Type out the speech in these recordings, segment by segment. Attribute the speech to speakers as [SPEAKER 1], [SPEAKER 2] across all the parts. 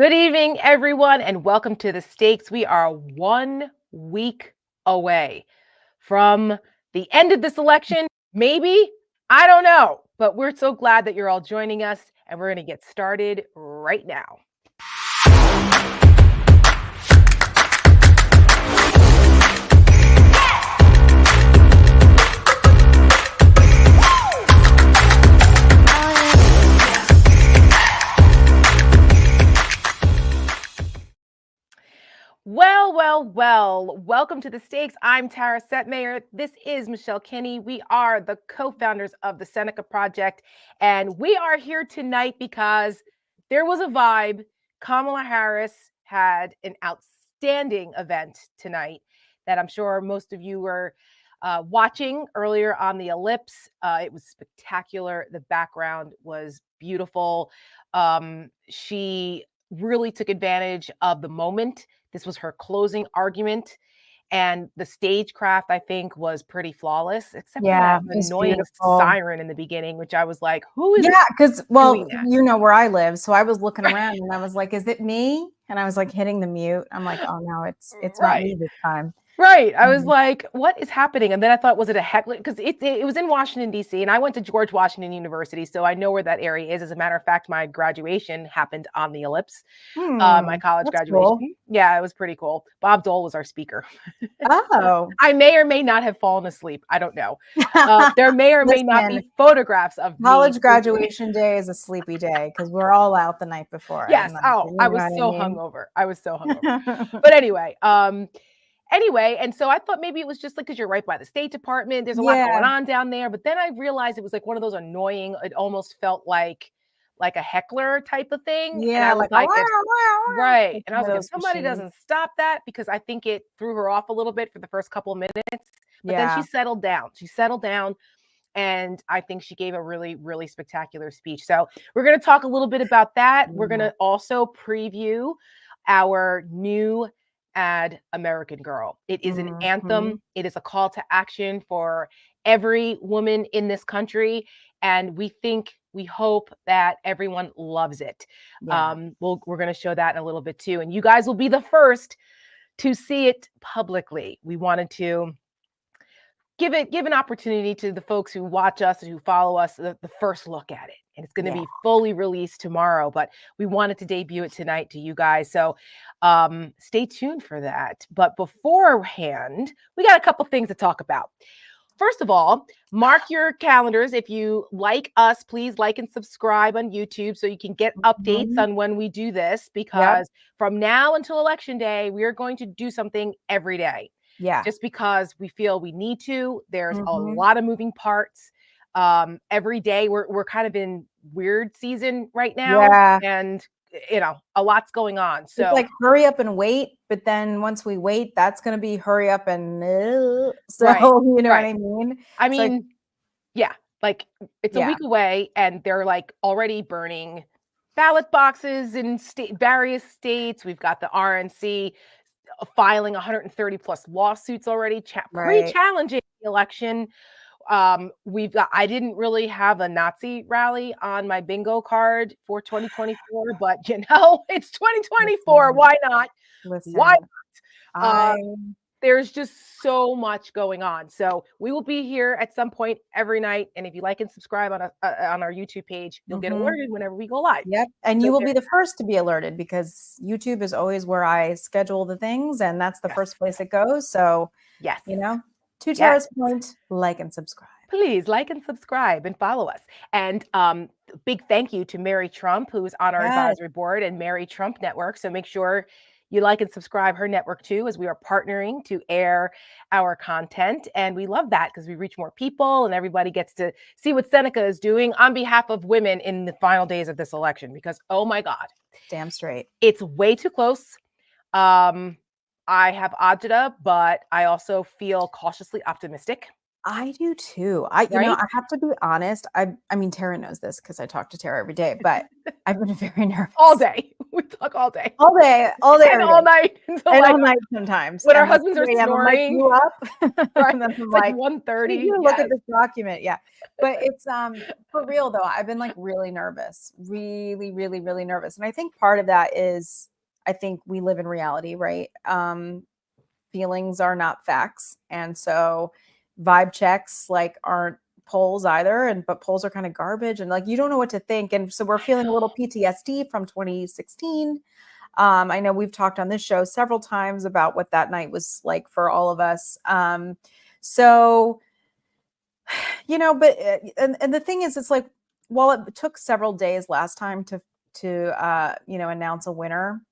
[SPEAKER 1] Good evening, everyone, and welcome to The Stakes. We are 1 week away from the end of this election. Maybe, I don't know, but we're so glad that you're all joining us, and we're going to get started right now. Well, welcome to The Stakes. I'm Tara Setmayer. This is Michelle Kinney. We are the co-founders of the Seneca Project, and we are here tonight because there was a vibe. Kamala Harris had an outstanding event tonight that I'm sure most of you were watching earlier on the ellipse. It was spectacular. The background was beautiful. She really took advantage of the moment. This was her closing argument, and the stagecraft, I think, was pretty flawless, except for that annoying siren in the beginning, which I was like, who is
[SPEAKER 2] because, you know where I live, so I was looking around and I was like, is it me? And I was like hitting the mute. I'm like, oh no, it's not me this time.
[SPEAKER 1] Right. I was like, what is happening? And then I thought, was it a heckler? Because it was in Washington, D.C., and I went to George Washington University, so I know where that area is. As a matter of fact, my graduation happened on the ellipse, my college graduation.
[SPEAKER 2] Cool.
[SPEAKER 1] Yeah, it was pretty cool. Bob Dole was our speaker.
[SPEAKER 2] Oh.
[SPEAKER 1] I may or may not have fallen asleep. I don't know. There may or may not be photographs of
[SPEAKER 2] college graduation day is a sleepy day because we're all out the night before.
[SPEAKER 1] Yes. I was so hungover. But anyway, and so I thought maybe it was just like because you're right by the State Department, there's a lot going on down there. But then I realized it was like one of those annoying, it almost felt like a heckler type of thing.
[SPEAKER 2] Yeah,
[SPEAKER 1] and I was like, right. And I was like, if somebody doesn't stop that, because I think it threw her off a little bit for the first couple of minutes. But then she settled down. And I think she gave a really, really spectacular speech. So we're going to talk a little bit about that. We're going to also preview our new ad, American Girl. It is an anthem. It is a call to action for every woman in this country. And we hope that everyone loves it. We're going to show that in a little bit too. And you guys will be the first to see it publicly. We wanted to give an opportunity to the folks who watch us and who follow us the first look at it. And it's going to be fully released tomorrow, but we wanted to debut it tonight to you guys. So stay tuned for that. But beforehand, we got a couple things to talk about. First of all, mark your calendars. If you like us, please like and subscribe on YouTube so you can get updates on when we do this, because from now until Election Day, we are going to do something every day.
[SPEAKER 2] Yeah.
[SPEAKER 1] Just because we feel we need to. There's a lot of moving parts. Every day we're kind of in weird season right now.
[SPEAKER 2] Yeah.
[SPEAKER 1] And a lot's going on. So
[SPEAKER 2] it's like hurry up and wait, but then once we wait, that's going to be hurry up and you know what I mean?
[SPEAKER 1] I mean, like it's a week away and they're like already burning ballot boxes in various states. We've got the RNC filing 130 plus lawsuits already, pre-challenging the election. I didn't really have a Nazi rally on my bingo card for 2024, but it's 2024. Why not? Why not? There's just so much going on. So we will be here at some point every night. And if you like and subscribe on our YouTube page, you'll get alerted whenever we go live.
[SPEAKER 2] Yep. And you will be the first to be alerted because YouTube is always where I schedule the things. And that's the first place it goes. So, to Tara's point, like and subscribe.
[SPEAKER 1] Please like and subscribe and follow us. And big thank you to Mary Trump, who's on our advisory board, and Mary Trump Network. So make sure you like and subscribe her network too, as we are partnering to air our content. And we love that because we reach more people and everybody gets to see what Seneca is doing on behalf of women in the final days of this election. Because, oh my God.
[SPEAKER 2] Damn straight.
[SPEAKER 1] It's way too close. I have agita, but I also feel cautiously optimistic.
[SPEAKER 2] I do too. I have to be honest. I mean, Tara knows this because I talk to Tara every day, but I've been very nervous
[SPEAKER 1] all day. We talk all day.
[SPEAKER 2] All day. All
[SPEAKER 1] night.
[SPEAKER 2] And all night sometimes.
[SPEAKER 1] When our husbands are snoring.
[SPEAKER 2] You up?
[SPEAKER 1] Right. And then I'm like 1:30.
[SPEAKER 2] You look at this document. Yeah. But it's for real though. I've been like really nervous. Really, really, really nervous. And I think part of that is I think we live in reality, right? Feelings are not facts. And so vibe checks like aren't polls either. But polls are kind of garbage and like you don't know what to think. And so we're feeling a little PTSD from 2016. I know we've talked on this show several times about what that night was like for all of us. So, you know, but and the thing is, it's like, while it took several days last time to you know, announce a winner,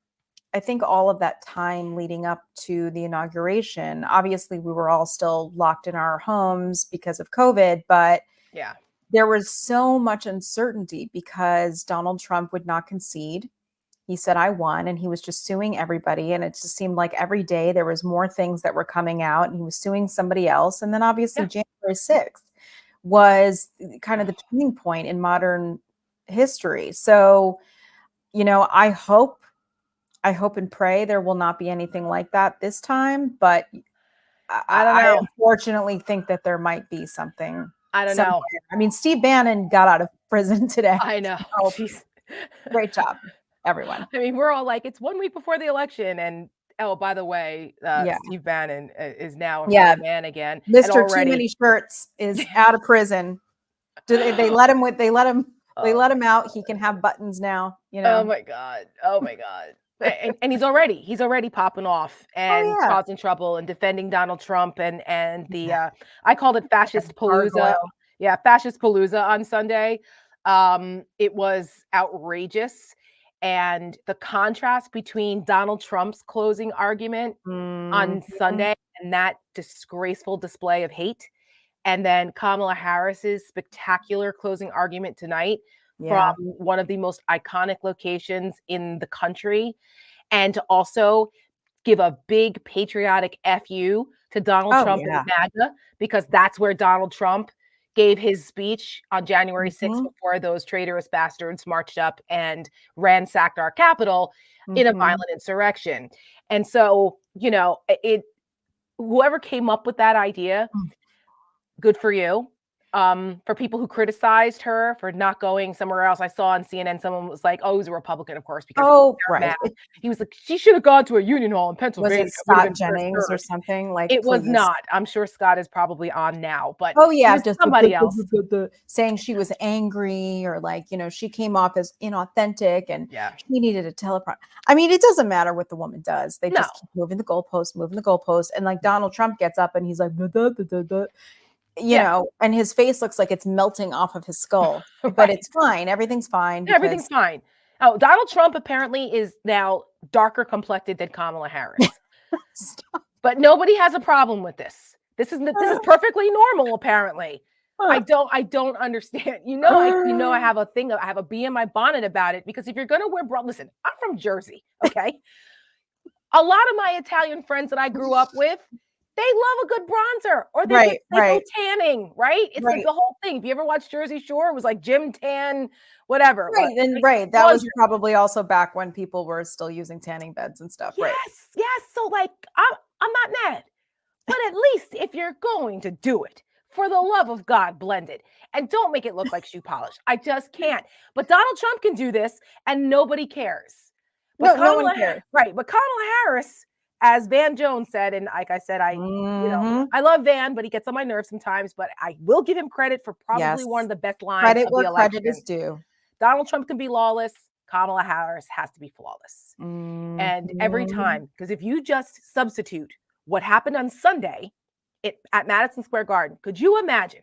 [SPEAKER 2] I think all of that time leading up to the inauguration, obviously we were all still locked in our homes because of COVID, but
[SPEAKER 1] yeah,
[SPEAKER 2] there was so much uncertainty because Donald Trump would not concede. He said, I won, and he was just suing everybody. And it just seemed like every day there was more things that were coming out and he was suing somebody else. And then obviously January 6th was kind of the turning point in modern history. So, you know, I hope and pray there will not be anything like that this time, but
[SPEAKER 1] I don't know.
[SPEAKER 2] I unfortunately think that there might be something.
[SPEAKER 1] I don't know.
[SPEAKER 2] I mean, Steve Bannon got out of prison today.
[SPEAKER 1] I know.
[SPEAKER 2] So, great job, everyone.
[SPEAKER 1] I mean, we're all like, it's 1 week before the election, and oh, by the way, Steve Bannon is now a free man again.
[SPEAKER 2] Mr. Too Many Shirts is out of prison. They let him out. He can have buttons now. You know.
[SPEAKER 1] Oh my god. And he's already popping off and causing trouble and defending Donald Trump and the I called it fascist palooza. Yeah, fascist palooza on Sunday. It was outrageous. And the contrast between Donald Trump's closing argument on Sunday and that disgraceful display of hate, and then Kamala Harris's spectacular closing argument tonight from one of the most iconic locations in the country, and to also give a big patriotic FU to Donald Trump and MAGA, because that's where Donald Trump gave his speech on January 6th before those traitorous bastards marched up and ransacked our Capitol in a violent insurrection. And so, you know, whoever came up with that idea, good for you. For people who criticized her for not going somewhere else, I saw on CNN someone was like, "Oh, he's a Republican, of course." Because he was like, "She should have gone to a union hall in Pennsylvania."
[SPEAKER 2] Was it Scott Jennings or something like?
[SPEAKER 1] It was not. I'm sure Scott is probably on now, but
[SPEAKER 2] just
[SPEAKER 1] somebody else
[SPEAKER 2] saying she was angry or like, you know, she came off as inauthentic and she needed a teleprompter. I mean, it doesn't matter what the woman does; they just keep moving the goalpost, and like Donald Trump gets up and he's like, you know, and his face looks like it's melting off of his skull, but it's fine. Everything's fine.
[SPEAKER 1] Everything's fine. Oh, Donald Trump apparently is now darker complected than Kamala Harris, but nobody has a problem with this. This is perfectly normal, apparently. I don't understand. I have a thing. I have a bee in my bonnet about it, because if you're gonna wear listen, I'm from Jersey, okay? A lot of my Italian friends that I grew up with, they love a good bronzer, or they go tanning, right? It's like the whole thing. If you ever watched Jersey Shore, it was like Jim Tan, whatever.
[SPEAKER 2] That was probably also back when people were still using tanning beds and stuff, right?
[SPEAKER 1] Yes. So like, I'm not mad, but at least if you're going to do it, for the love of God, blend it and don't make it look like shoe polish. I just can't. But Donald Trump can do this, and nobody cares. But
[SPEAKER 2] no one cares,
[SPEAKER 1] right? But Kamala Harris, as Van Jones said, and like I said, you know, I love Van, but he gets on my nerves sometimes. But I will give him credit for probably one of the best lines of the election.
[SPEAKER 2] Credit is due.
[SPEAKER 1] Donald Trump can be lawless. Kamala Harris has to be flawless. And every time, because if you just substitute what happened on Sunday at Madison Square Garden, could you imagine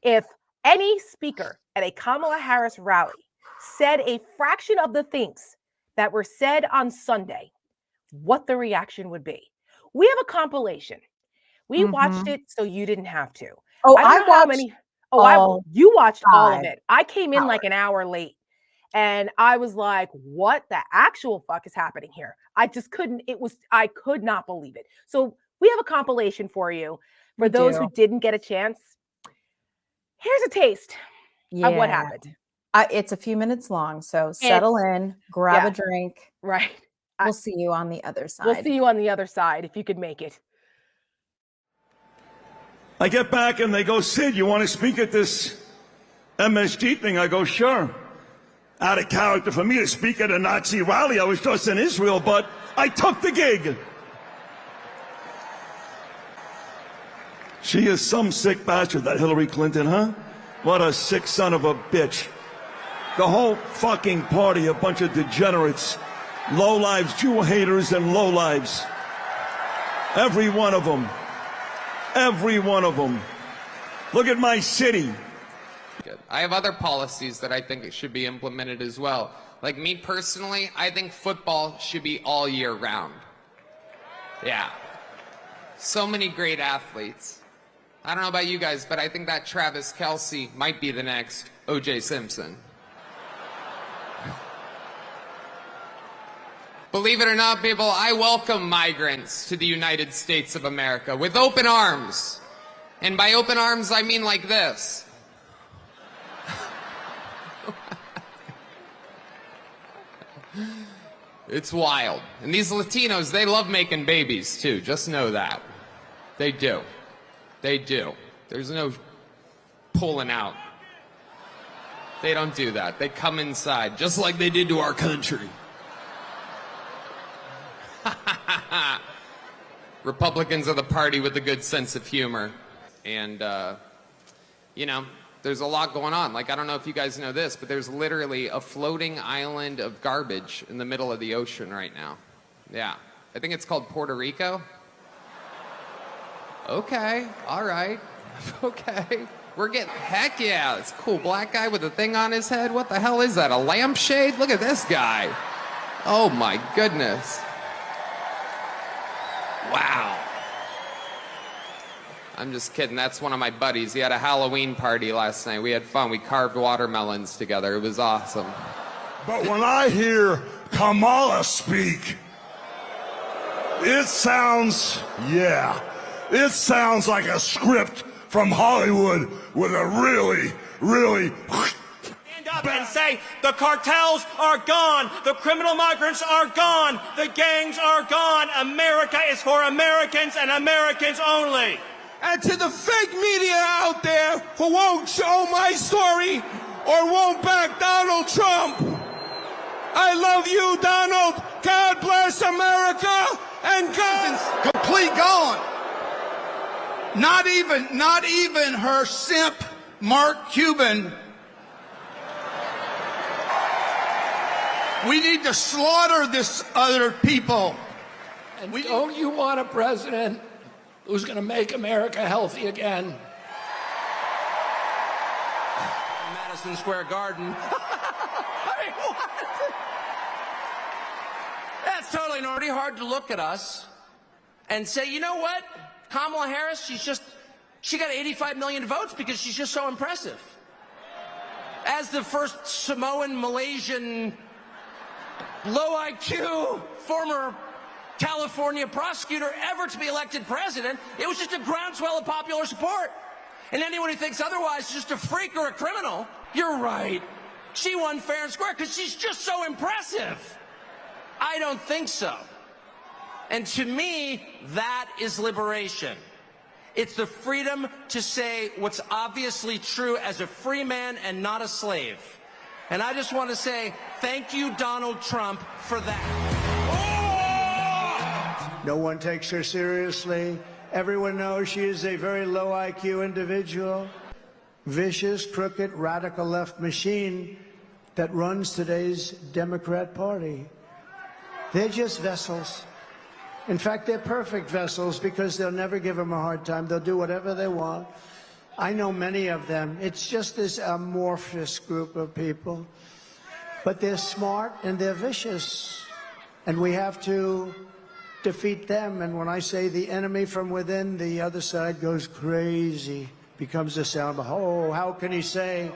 [SPEAKER 1] if any speaker at a Kamala Harris rally said a fraction of the things that were said on Sunday, what the reaction would be? We have a compilation. We watched it so you didn't have to. You watched all of it. I came in like an hour late, and I was like, what the actual fuck is happening here? I just couldn't. I could not believe it. So we have a compilation for you. For those who didn't get a chance, here's a taste of what happened.
[SPEAKER 2] It's a few minutes long, so settle in, grab a drink.
[SPEAKER 1] Right.
[SPEAKER 2] We'll see you on the other side.
[SPEAKER 1] We'll see you on the other side if you could make it.
[SPEAKER 3] I get back and they go, Sid, you want to speak at this MSG thing? I go, sure. Out of character for me to speak at a Nazi rally. I was just in Israel, but I took the gig. She is some sick bastard, that Hillary Clinton, huh? What a sick son of a bitch. The whole fucking party, a bunch of degenerates, lowlives, Jew haters, and lowlives. Every one of them. Every one of them. Look at my city.
[SPEAKER 4] I have other policies that I think should be implemented as well. Like me personally, I think football should be all year round. Yeah. So many great athletes. I don't know about you guys, but I think that Travis Kelce might be the next O.J. Simpson. Believe it or not, people, I welcome migrants to the United States of America with open arms. And by open arms, I mean like this. It's wild. And these Latinos, they love making babies too. Just know that. They do. They do. There's no pulling out. They don't do that. They come inside, just like they did to our country. Republicans are the party with a good sense of humor. And, you know, there's a lot going on. Like, I don't know if you guys know this, but there's literally a floating island of garbage in the middle of the ocean right now. Yeah. I think it's called Puerto Rico. Okay. All right. Okay. We're getting, heck yeah. It's a cool black guy with a thing on his head. What the hell is that? A lampshade? Look at this guy. Oh my goodness. Wow. I'm just kidding. That's one of my buddies. He had a Halloween party last night. We had fun. We carved watermelons together. It was awesome.
[SPEAKER 3] But when I hear Kamala speak, it sounds like a script from Hollywood with a really
[SPEAKER 5] Stand up and say, the cartels are gone, the criminal migrants are gone, the gangs are gone, America is for Americans and Americans only.
[SPEAKER 6] And to the fake media out there who won't show my story or won't back Donald Trump, I love you, Donald. God bless America and God.
[SPEAKER 7] Complete gone. Not even her simp, Mark Cuban. We need to slaughter this other people.
[SPEAKER 6] And don't you want a president who's going to make America healthy again?
[SPEAKER 5] Madison Square Garden. I mean, what? That's totally already hard to look at us and say, you know what? Kamala Harris, she got 85 million votes because she's just so impressive. As the first Samoan, Malaysian, low IQ, former California prosecutor ever to be elected president, it was just a groundswell of popular support. And anyone who thinks otherwise is just a freak or a criminal. You're right. She won fair and square because she's just so impressive. I don't think so. And to me, that is liberation. It's the freedom to say what's obviously true as a free man and not a slave. And I just want to say thank you, Donald Trump, for that.
[SPEAKER 8] No one takes her seriously. Everyone knows she is a very low IQ individual. Vicious, crooked, radical left machine that runs today's Democrat Party. They're just vessels. In fact, they're perfect vessels because they'll never give them a hard time. They'll do whatever they want. I know many of them. It's just this amorphous group of people. But they're smart and they're vicious. And we have to defeat them. And when I say the enemy from within, the other side goes crazy, becomes a sound. Oh, how can he say?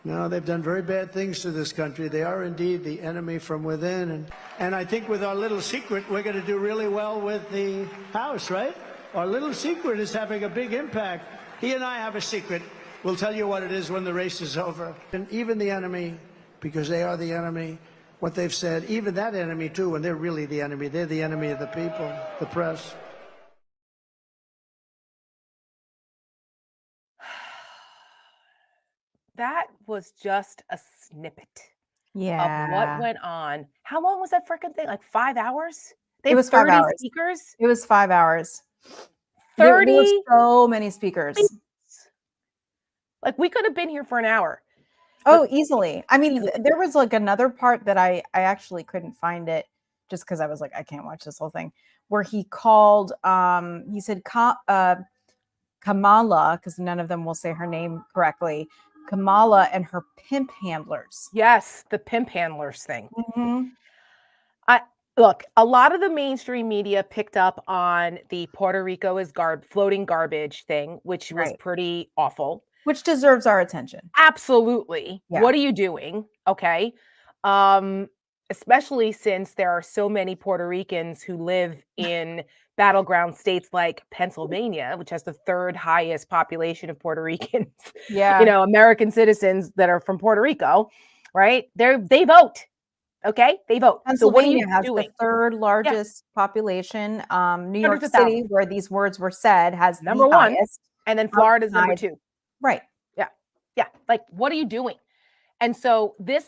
[SPEAKER 8] No, they've done very bad things to this country. They are indeed the enemy from within. And I think with our little secret, we're going to do really well with the House, right? Our little secret is having a big impact. He and I have a secret. will tell you what it is when the race is over. And even the enemy, because they are the enemy, what they've said, even that enemy too, and they're really the enemy. They're the enemy of the people, the press.
[SPEAKER 1] That was just a snippet
[SPEAKER 2] Yeah.
[SPEAKER 1] of what went on. How long was that freaking thing? Like 5 hours? They
[SPEAKER 2] It
[SPEAKER 1] had
[SPEAKER 2] was 5
[SPEAKER 1] 30
[SPEAKER 2] hours.
[SPEAKER 1] speakers?
[SPEAKER 2] It was 5 hours.
[SPEAKER 1] 30?
[SPEAKER 2] There were so many speakers.
[SPEAKER 1] Like, we could have been here for an hour.
[SPEAKER 2] Oh, easily. I mean,
[SPEAKER 1] Easily.
[SPEAKER 2] there was like another part that I actually couldn't find it just because I was like, I can't watch this whole thing, where he called, he said Kamala, because none of them will say her name correctly, Kamala and her pimp handlers.
[SPEAKER 1] Yes, the pimp handlers thing.
[SPEAKER 2] Mhm.
[SPEAKER 1] Look, a lot of the mainstream media picked up on the Puerto Rico is floating garbage thing, which was
[SPEAKER 2] Right.
[SPEAKER 1] pretty awful.
[SPEAKER 2] Which deserves our attention.
[SPEAKER 1] Absolutely.
[SPEAKER 2] Yeah.
[SPEAKER 1] What are you doing? Okay. Especially since there are so many Puerto Ricans who live in battleground states like Pennsylvania, which has the third highest population of Puerto Ricans.
[SPEAKER 2] Yeah.
[SPEAKER 1] You know, American citizens that are from Puerto Rico, right? They vote. Okay, they vote. So what are you
[SPEAKER 2] Pennsylvania has
[SPEAKER 1] doing?
[SPEAKER 2] the third largest population. New
[SPEAKER 1] Hundreds
[SPEAKER 2] York
[SPEAKER 1] of
[SPEAKER 2] City,
[SPEAKER 1] thousands.
[SPEAKER 2] where these words were said, has
[SPEAKER 1] Number
[SPEAKER 2] the
[SPEAKER 1] one,
[SPEAKER 2] highest.
[SPEAKER 1] and then Florida's number
[SPEAKER 2] outside.
[SPEAKER 1] 2.
[SPEAKER 2] Right.
[SPEAKER 1] Yeah. Like, what are you doing? And so they're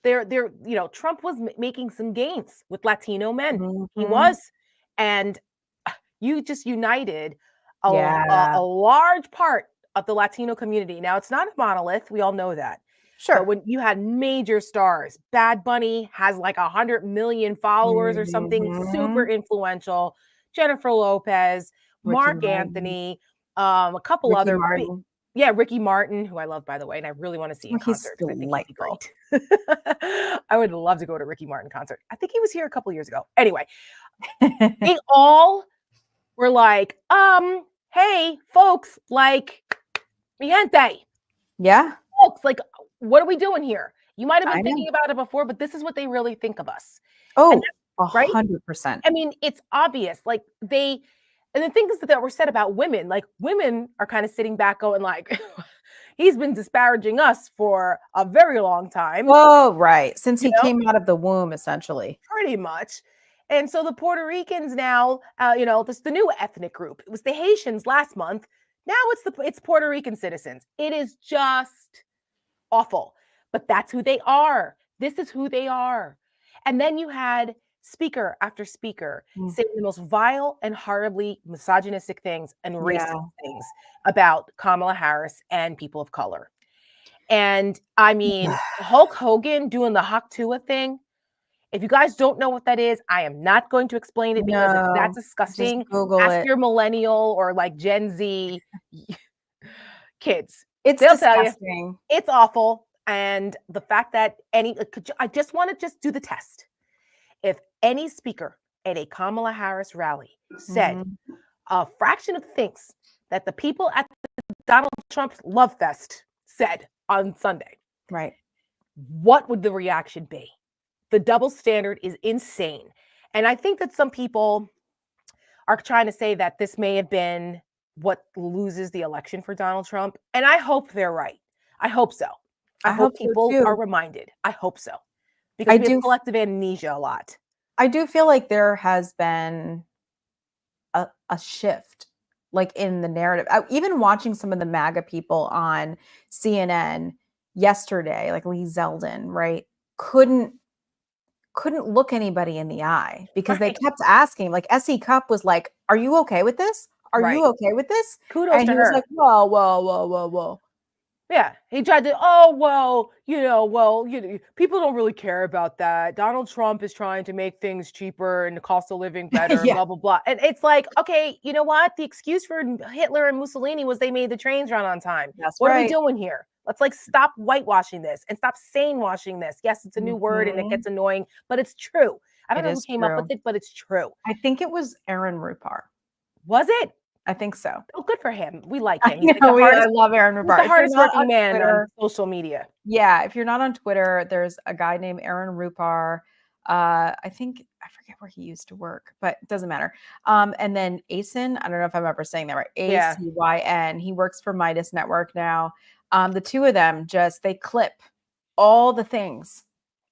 [SPEAKER 1] you know, Trump was making some gains with Latino men. He
[SPEAKER 2] Mhm.
[SPEAKER 1] was, and you just united a
[SPEAKER 2] Yeah.
[SPEAKER 1] large part of the Latino community. Now, it's not a monolith. We all know that.
[SPEAKER 2] Sure.
[SPEAKER 1] But when you had major stars, Bad Bunny has like 100 million followers or something, super
[SPEAKER 2] Mhm.
[SPEAKER 1] influential. Jennifer Lopez,
[SPEAKER 2] Ricky
[SPEAKER 1] Mark
[SPEAKER 2] Martin.
[SPEAKER 1] Anthony, a couple
[SPEAKER 2] Ricky
[SPEAKER 1] other
[SPEAKER 2] Martin.
[SPEAKER 1] yeah, Ricky Martin, who I love, by the way, and I really want to see in
[SPEAKER 2] Oh, he's
[SPEAKER 1] concert because I think he'd be
[SPEAKER 2] delightful.
[SPEAKER 1] great. I would love to go to Ricky Martin concert. I think he was here a couple years ago. Anyway, they all were like, hey, folks, like, mi gente,
[SPEAKER 2] Yeah.
[SPEAKER 1] folks, like, what are we doing here? You might have
[SPEAKER 2] I
[SPEAKER 1] been
[SPEAKER 2] know.
[SPEAKER 1] thinking about it before, but this is what they really think of us.
[SPEAKER 2] Oh,
[SPEAKER 1] right?
[SPEAKER 2] 100%.
[SPEAKER 1] I mean, it's obvious. Like, and the things that were said about women, like, women are kind of sitting back going like, he's been disparaging us for a very long time.
[SPEAKER 2] Oh, right. Since he
[SPEAKER 1] You know?
[SPEAKER 2] came out of the womb, essentially.
[SPEAKER 1] Pretty much. And so the Puerto Ricans now, you know, this is the new ethnic group. It was the Haitians last month. Now it's Puerto Rican citizens. It is just awful. But that's who they are. This is who they are. And then you had speaker after speaker saying the most vile and horribly misogynistic things and racist things about Kamala Harris and people of color. And I mean, Hulk Hogan doing the Hawk Tuah thing. If you guys don't know what that is, I am not going to explain it because that's disgusting.
[SPEAKER 2] Just Google
[SPEAKER 1] Ask
[SPEAKER 2] it.
[SPEAKER 1] your millennial or like Gen Z kids.
[SPEAKER 2] It's
[SPEAKER 1] They'll
[SPEAKER 2] disgusting.
[SPEAKER 1] tell you it's awful. And the fact that I just want to just do the test. If any speaker at a Kamala Harris rally said a fraction of the things that the people at the Donald Trump Love Fest said on Sunday,
[SPEAKER 2] right?
[SPEAKER 1] What would the reaction be? The double standard is insane. And I think that some people are trying to say that this may have been what loses the election for Donald Trump. And I hope they're right. I hope so. I hope people are reminded. I hope so. Because we have collective amnesia a lot.
[SPEAKER 2] I do feel like there has been a shift, like in the narrative. Even watching some of the MAGA people on CNN yesterday, like Lee Zeldin, right, couldn't look anybody in the eye because they kept asking. Like S.E. Cupp was like, "Are you okay with this? Are you okay with this?"
[SPEAKER 1] Kudos
[SPEAKER 2] and
[SPEAKER 1] to
[SPEAKER 2] he
[SPEAKER 1] her.
[SPEAKER 2] was like, "Whoa."
[SPEAKER 1] Yeah, he tried to, people don't really care about that. Donald Trump is trying to make things cheaper and the cost of living better, and blah, blah, blah. And it's like, okay, you know what? The excuse for Hitler and Mussolini was they made the trains run on time. What are we doing here? Let's like stop whitewashing this and stop saying washing this. Yes, it's a new word and it gets annoying, but it's true. I don't know who came up with it, but it's true.
[SPEAKER 2] I think it was Aaron Rupar.
[SPEAKER 1] Was it?
[SPEAKER 2] I think so.
[SPEAKER 1] Oh, good for him. We like him.
[SPEAKER 2] I love Aaron Rupar.
[SPEAKER 1] He's the hardest working man on social media.
[SPEAKER 2] Yeah, if you're not on Twitter, there's a guy named Aaron Rupar. I think I forget where he used to work, but it doesn't matter. And then Acyn, I don't know if I'm ever saying that right. Acyn. He works for Midas Network now. The two of them they clip all the things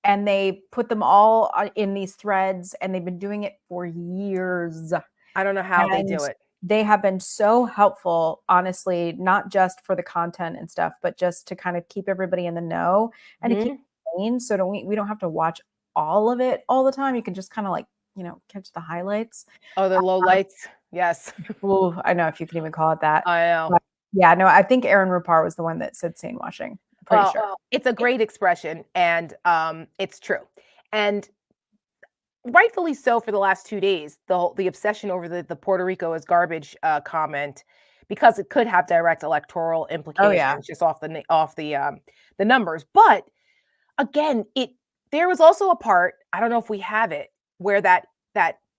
[SPEAKER 2] and they put them all in these threads, and they've been doing it for years.
[SPEAKER 1] I don't know how they do it.
[SPEAKER 2] They have been so helpful, honestly, not just for the content and stuff, but just to kind of keep everybody in the know and to keep it clean, so we don't have to watch all of it all the time. You can just kind of like, catch the highlights.
[SPEAKER 1] Oh, the low lights. Yes.
[SPEAKER 2] Ooh, I know, if you can even call it that.
[SPEAKER 1] I know.
[SPEAKER 2] But yeah, no, I think Aaron Rupar was the one that said sane washing. Pretty sure.
[SPEAKER 1] It's a great expression, and it's true. And rightfully so for the last 2 days, the obsession over the Puerto Rico is garbage comment, because it could have direct electoral implications just off the numbers. But again, there was also a part, I don't know if we have it, where that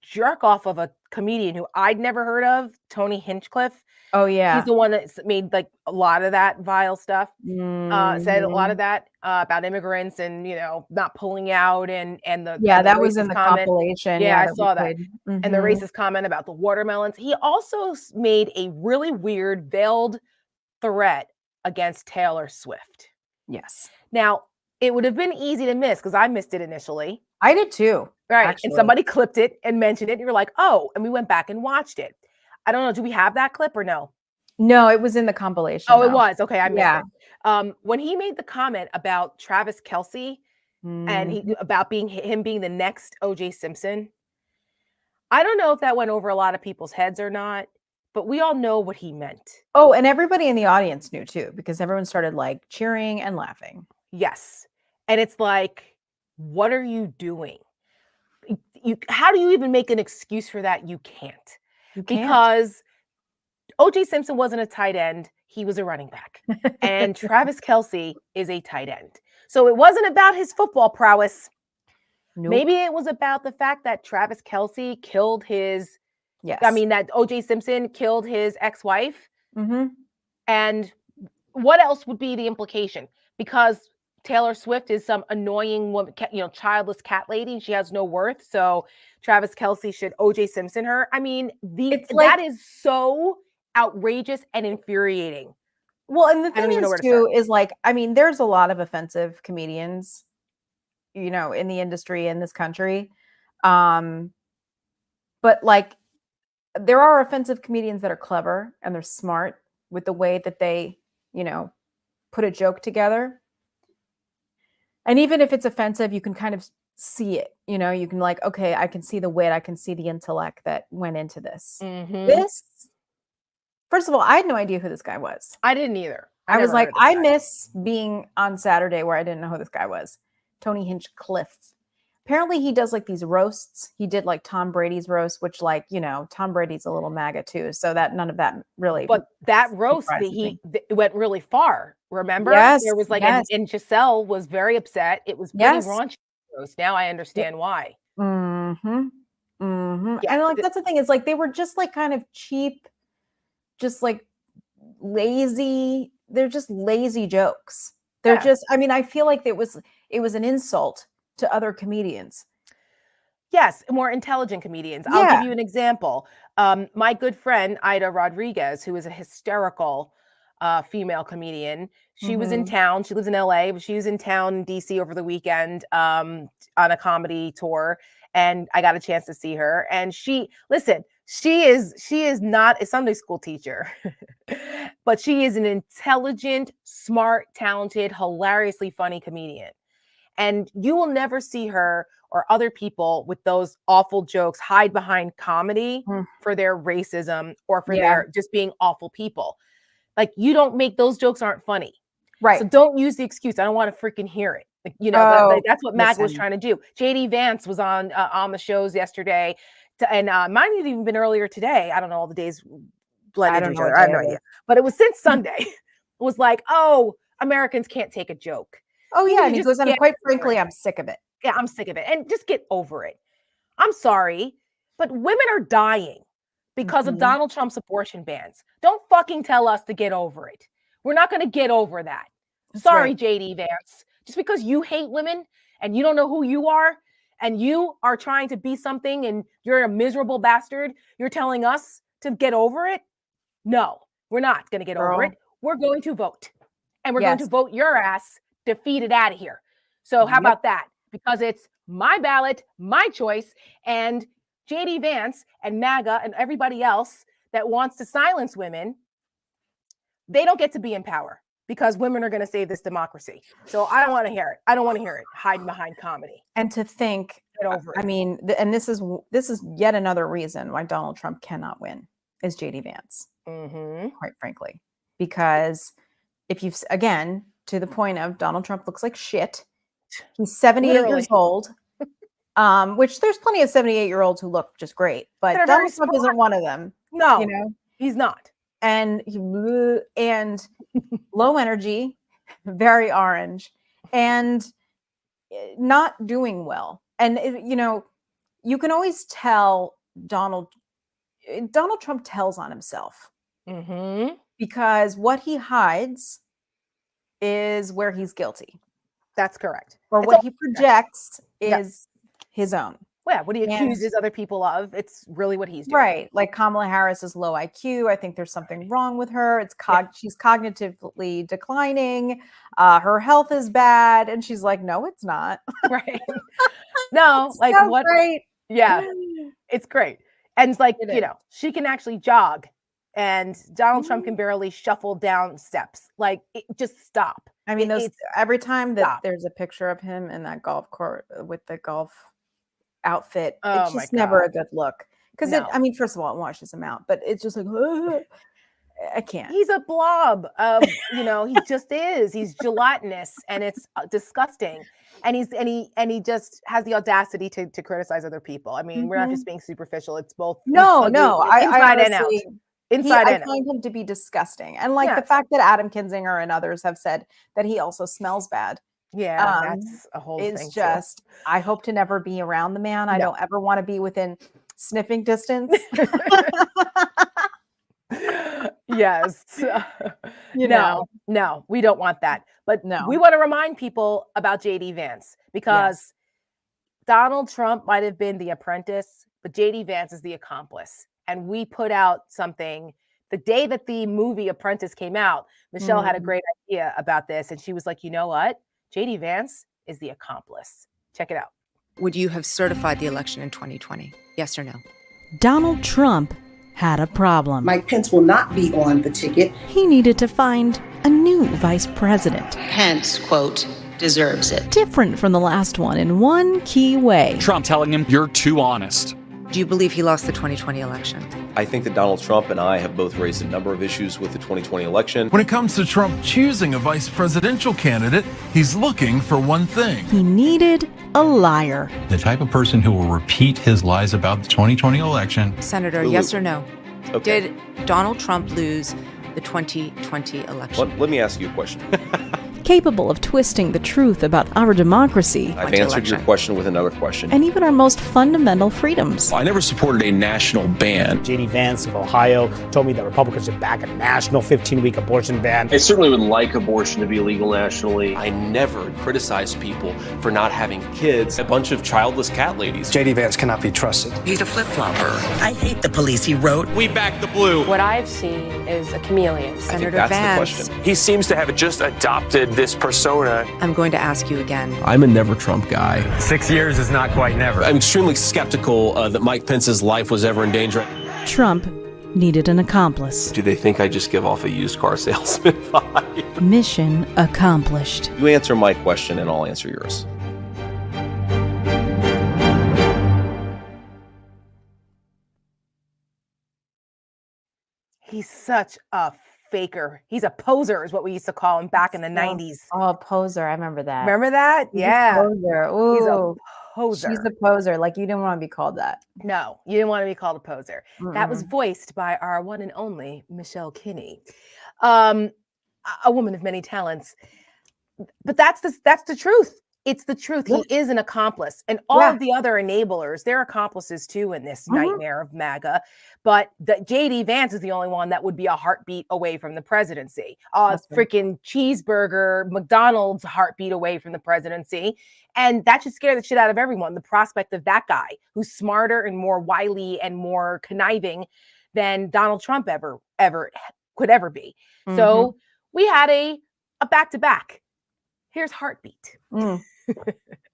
[SPEAKER 1] jerk off of a comedian who I'd never heard of, Tony Hinchcliffe.
[SPEAKER 2] Oh yeah,
[SPEAKER 1] he's the one that made like a lot of that vile stuff. Said a lot of that about immigrants and not pulling out and
[SPEAKER 2] that was in the compilation.
[SPEAKER 1] Yeah, I saw that. And the racist comment about the watermelons. He also made a really weird veiled threat against Taylor Swift.
[SPEAKER 2] Yes.
[SPEAKER 1] Now, it would have been easy to miss because I missed it initially.
[SPEAKER 2] I did too.
[SPEAKER 1] Right.
[SPEAKER 2] Actually.
[SPEAKER 1] And somebody clipped it and mentioned it. And you're like, oh, and we went back and watched it. I don't know. Do we have that clip or no?
[SPEAKER 2] No, it was in the compilation.
[SPEAKER 1] Oh, it was. Okay, I missed it. When he made the comment about Travis Kelce and about him being the next O.J. Simpson, I don't know if that went over a lot of people's heads or not, but we all know what he meant.
[SPEAKER 2] Oh, and everybody in the audience knew too, because everyone started like cheering and laughing.
[SPEAKER 1] Yes. And it's like, what are you doing? How do you even make an excuse for that? You can't. Because O.J. Simpson wasn't a tight end. He was a running back. And Travis Kelce is a tight end. So it wasn't about his football prowess.
[SPEAKER 2] Nope.
[SPEAKER 1] Maybe it was about the fact that Travis Kelce killed that O.J. Simpson killed his ex-wife. And what else would be the implication? Because Taylor Swift is some annoying woman, childless cat lady, and she has no worth. So Travis Kelce should O.J. Simpson her. I mean, that is so outrageous and infuriating.
[SPEAKER 2] Well, and the thing is too is like, I mean, there's a lot of offensive comedians, in the industry in this country. But like, there are offensive comedians that are clever and they're smart with the way that they, put a joke together. And even if it's offensive, you can kind of see it, you can like, okay, I can see the wit, I can see the intellect that went into this. First of all, I had no idea who this guy was.
[SPEAKER 1] I didn't either.
[SPEAKER 2] I was like, I miss being on Saturday where I didn't know who this guy was. Tony Hinchcliffe. Apparently he does like these roasts. He did like Tom Brady's roast, which like, Tom Brady's a little MAGA too. So that none of that really.
[SPEAKER 1] But that roast, went really far. Remember?
[SPEAKER 2] Yes.
[SPEAKER 1] There was like, and Giselle was very upset. It was pretty raunchy roast. Now I understand why.
[SPEAKER 2] Yeah. And like, that's the thing is like, they were just like kind of cheap, just like lazy. They're just lazy jokes. They're just, I mean, I feel like it was an insult to other comedians.
[SPEAKER 1] Yes, more intelligent comedians. I'll give you an example. My good friend, Ida Rodriguez, who is a hysterical female comedian. She was in town. She lives in LA, but she was in town in D.C. over the weekend on a comedy tour. And I got a chance to see her. And she is not a Sunday school teacher, but she is an intelligent, smart, talented, hilariously funny comedian. And you will never see her or other people with those awful jokes hide behind comedy for their racism or for their just being awful people. Like, you don't make those jokes aren't funny.
[SPEAKER 2] Right.
[SPEAKER 1] So don't use the excuse. I don't want to freaking hear it. Like, that's what Matt was trying to do. JD Vance was on the shows yesterday. And mine had even been earlier today. I don't know, all the days blended into each other. I have no idea. But it was since Sunday. It was like, oh, Americans can't take a joke.
[SPEAKER 2] Oh, yeah. And he goes, and quite frankly, I'm sick of it.
[SPEAKER 1] Yeah, I'm sick of it. And just get over it. I'm sorry, but women are dying because of Donald Trump's abortion bans. Don't fucking tell us to get over it. We're not going to get over that. Sorry, JD Vance. Just because you hate women and you don't know who you are and you are trying to be something and you're a miserable bastard, you're telling us to get over it? No, we're not going to get over it. We're going to vote. And we're going to vote your ass defeated out of here. So how about that? Because it's my ballot, my choice, and JD Vance and MAGA and everybody else that wants to silence women, they don't get to be in power because women are going to save this democracy. So I don't want to hear it. I don't want to hear it hiding behind comedy.
[SPEAKER 2] And to think, I mean, and this is yet another reason why Donald Trump cannot win is JD Vance, quite frankly, because if you've, again, to the point of Donald Trump looks like shit. He's 78 years old, which there's plenty of 78-year-olds who look just great, but Donald Trump isn't one of them.
[SPEAKER 1] No,
[SPEAKER 2] you know,
[SPEAKER 1] he's not.
[SPEAKER 2] And low energy, very orange, and not doing well. And you know, you can always tell Donald Trump tells on himself because what he hides is where he's guilty.
[SPEAKER 1] That's correct.
[SPEAKER 2] Or what he projects is his own.
[SPEAKER 1] Yeah, what he accuses other people of, it's really what he's doing.
[SPEAKER 2] Right. Like Kamala Harris is low IQ. I think there's something wrong with her. It's she's cognitively declining. Her health is bad. And she's like, no, it's not.
[SPEAKER 1] Right. No, like
[SPEAKER 2] so
[SPEAKER 1] what?
[SPEAKER 2] Great.
[SPEAKER 1] Yeah, it's great. And it's like, you know, she can actually jog and Donald Trump can barely shuffle down steps. Like, just stop.
[SPEAKER 2] I mean, every time that there's a picture of him in that golf court with the golf outfit, it's just never a good look. Because I mean, first of all, it washes him out, but it's just like, I can't.
[SPEAKER 1] He's a blob of, you know, he just is. He's gelatinous and it's disgusting. And he just has the audacity to criticize other people. I mean, we're not just being superficial. It's both.
[SPEAKER 2] No,
[SPEAKER 1] inside and out. Inside and out.
[SPEAKER 2] I find him to be disgusting. And like the fact that Adam Kinzinger and others have said that he also smells bad.
[SPEAKER 1] Yeah, that's a whole thing.
[SPEAKER 2] It's just, I hope to never be around the man. I don't ever want to be within sniffing distance.
[SPEAKER 1] Yes. No, we don't want that. But we want to remind people about JD Vance because Donald Trump might have been the apprentice, but JD Vance is the accomplice. And we put out something the day that the movie Apprentice came out. Michelle had a great idea about this. And she was like, you know what? JD Vance is the accomplice. Check it out.
[SPEAKER 9] Would you have certified the election in 2020? Yes or no?
[SPEAKER 10] Donald Trump had a problem.
[SPEAKER 11] Mike Pence will not be on the ticket.
[SPEAKER 10] He needed to find a new vice president.
[SPEAKER 11] Pence, quote, deserves it.
[SPEAKER 10] Different from the last one in one key way.
[SPEAKER 12] Trump telling him, you're too honest.
[SPEAKER 9] Do you believe he lost the 2020 election?
[SPEAKER 13] I think that Donald Trump and I have both raised a number of issues with the 2020 election.
[SPEAKER 14] When it comes to Trump choosing a vice presidential candidate, he's looking for one thing.
[SPEAKER 10] He needed a liar.
[SPEAKER 15] The type of person who will repeat his lies about the 2020 election.
[SPEAKER 9] Senator, yes or no?
[SPEAKER 13] Okay.
[SPEAKER 9] Did Donald Trump lose the 2020 election?
[SPEAKER 13] Let me ask you a question.
[SPEAKER 10] Capable of twisting the truth about our democracy.
[SPEAKER 13] I've answered your question with another question.
[SPEAKER 10] And even our most fundamental freedoms.
[SPEAKER 12] I never supported a national ban.
[SPEAKER 16] JD Vance of Ohio told me that Republicans should back a national 15-week abortion ban.
[SPEAKER 17] I certainly would like abortion to be legal nationally.
[SPEAKER 13] I never criticized people for not having kids. A bunch of childless cat ladies.
[SPEAKER 16] JD Vance cannot be trusted.
[SPEAKER 11] He's a flip-flopper. I hate the police, he wrote.
[SPEAKER 17] We back the blue.
[SPEAKER 18] What I've seen is a chameleon.
[SPEAKER 9] Senator
[SPEAKER 13] that's
[SPEAKER 9] Vance.
[SPEAKER 13] the question.
[SPEAKER 17] He seems to have just adopted this persona.
[SPEAKER 9] I'm going to ask you again.
[SPEAKER 13] I'm a never Trump guy.
[SPEAKER 16] 6 years is not quite never.
[SPEAKER 13] I'm extremely skeptical that Mike Pence's life was ever in danger.
[SPEAKER 10] Trump needed an accomplice.
[SPEAKER 13] Do they think I just give off a used car salesman vibe?
[SPEAKER 10] Mission accomplished.
[SPEAKER 13] You answer my question and I'll answer yours.
[SPEAKER 1] He's such a faker. He's a poser is what we used to call him back in the 90s.
[SPEAKER 2] Oh, poser. I remember that.
[SPEAKER 1] Remember that?
[SPEAKER 2] He's
[SPEAKER 1] yeah.
[SPEAKER 2] A poser. Ooh.
[SPEAKER 1] He's a poser.
[SPEAKER 2] She's a poser. Like, you didn't want to be called that.
[SPEAKER 1] No, you didn't want to be called a poser. That was voiced by our one and only Michelle Kinney, a woman of many talents. But that's the truth. It's the truth. He is an accomplice. And all of the other enablers, they're accomplices too in this nightmare of MAGA. But JD Vance is the only one that would be a heartbeat away from the presidency. Freaking cheeseburger, McDonald's heartbeat away from the presidency. And that should scare the shit out of everyone. The prospect of that guy who's smarter and more wily and more conniving than Donald Trump could ever be. So we had a back-to-back. Here's Heartbeat.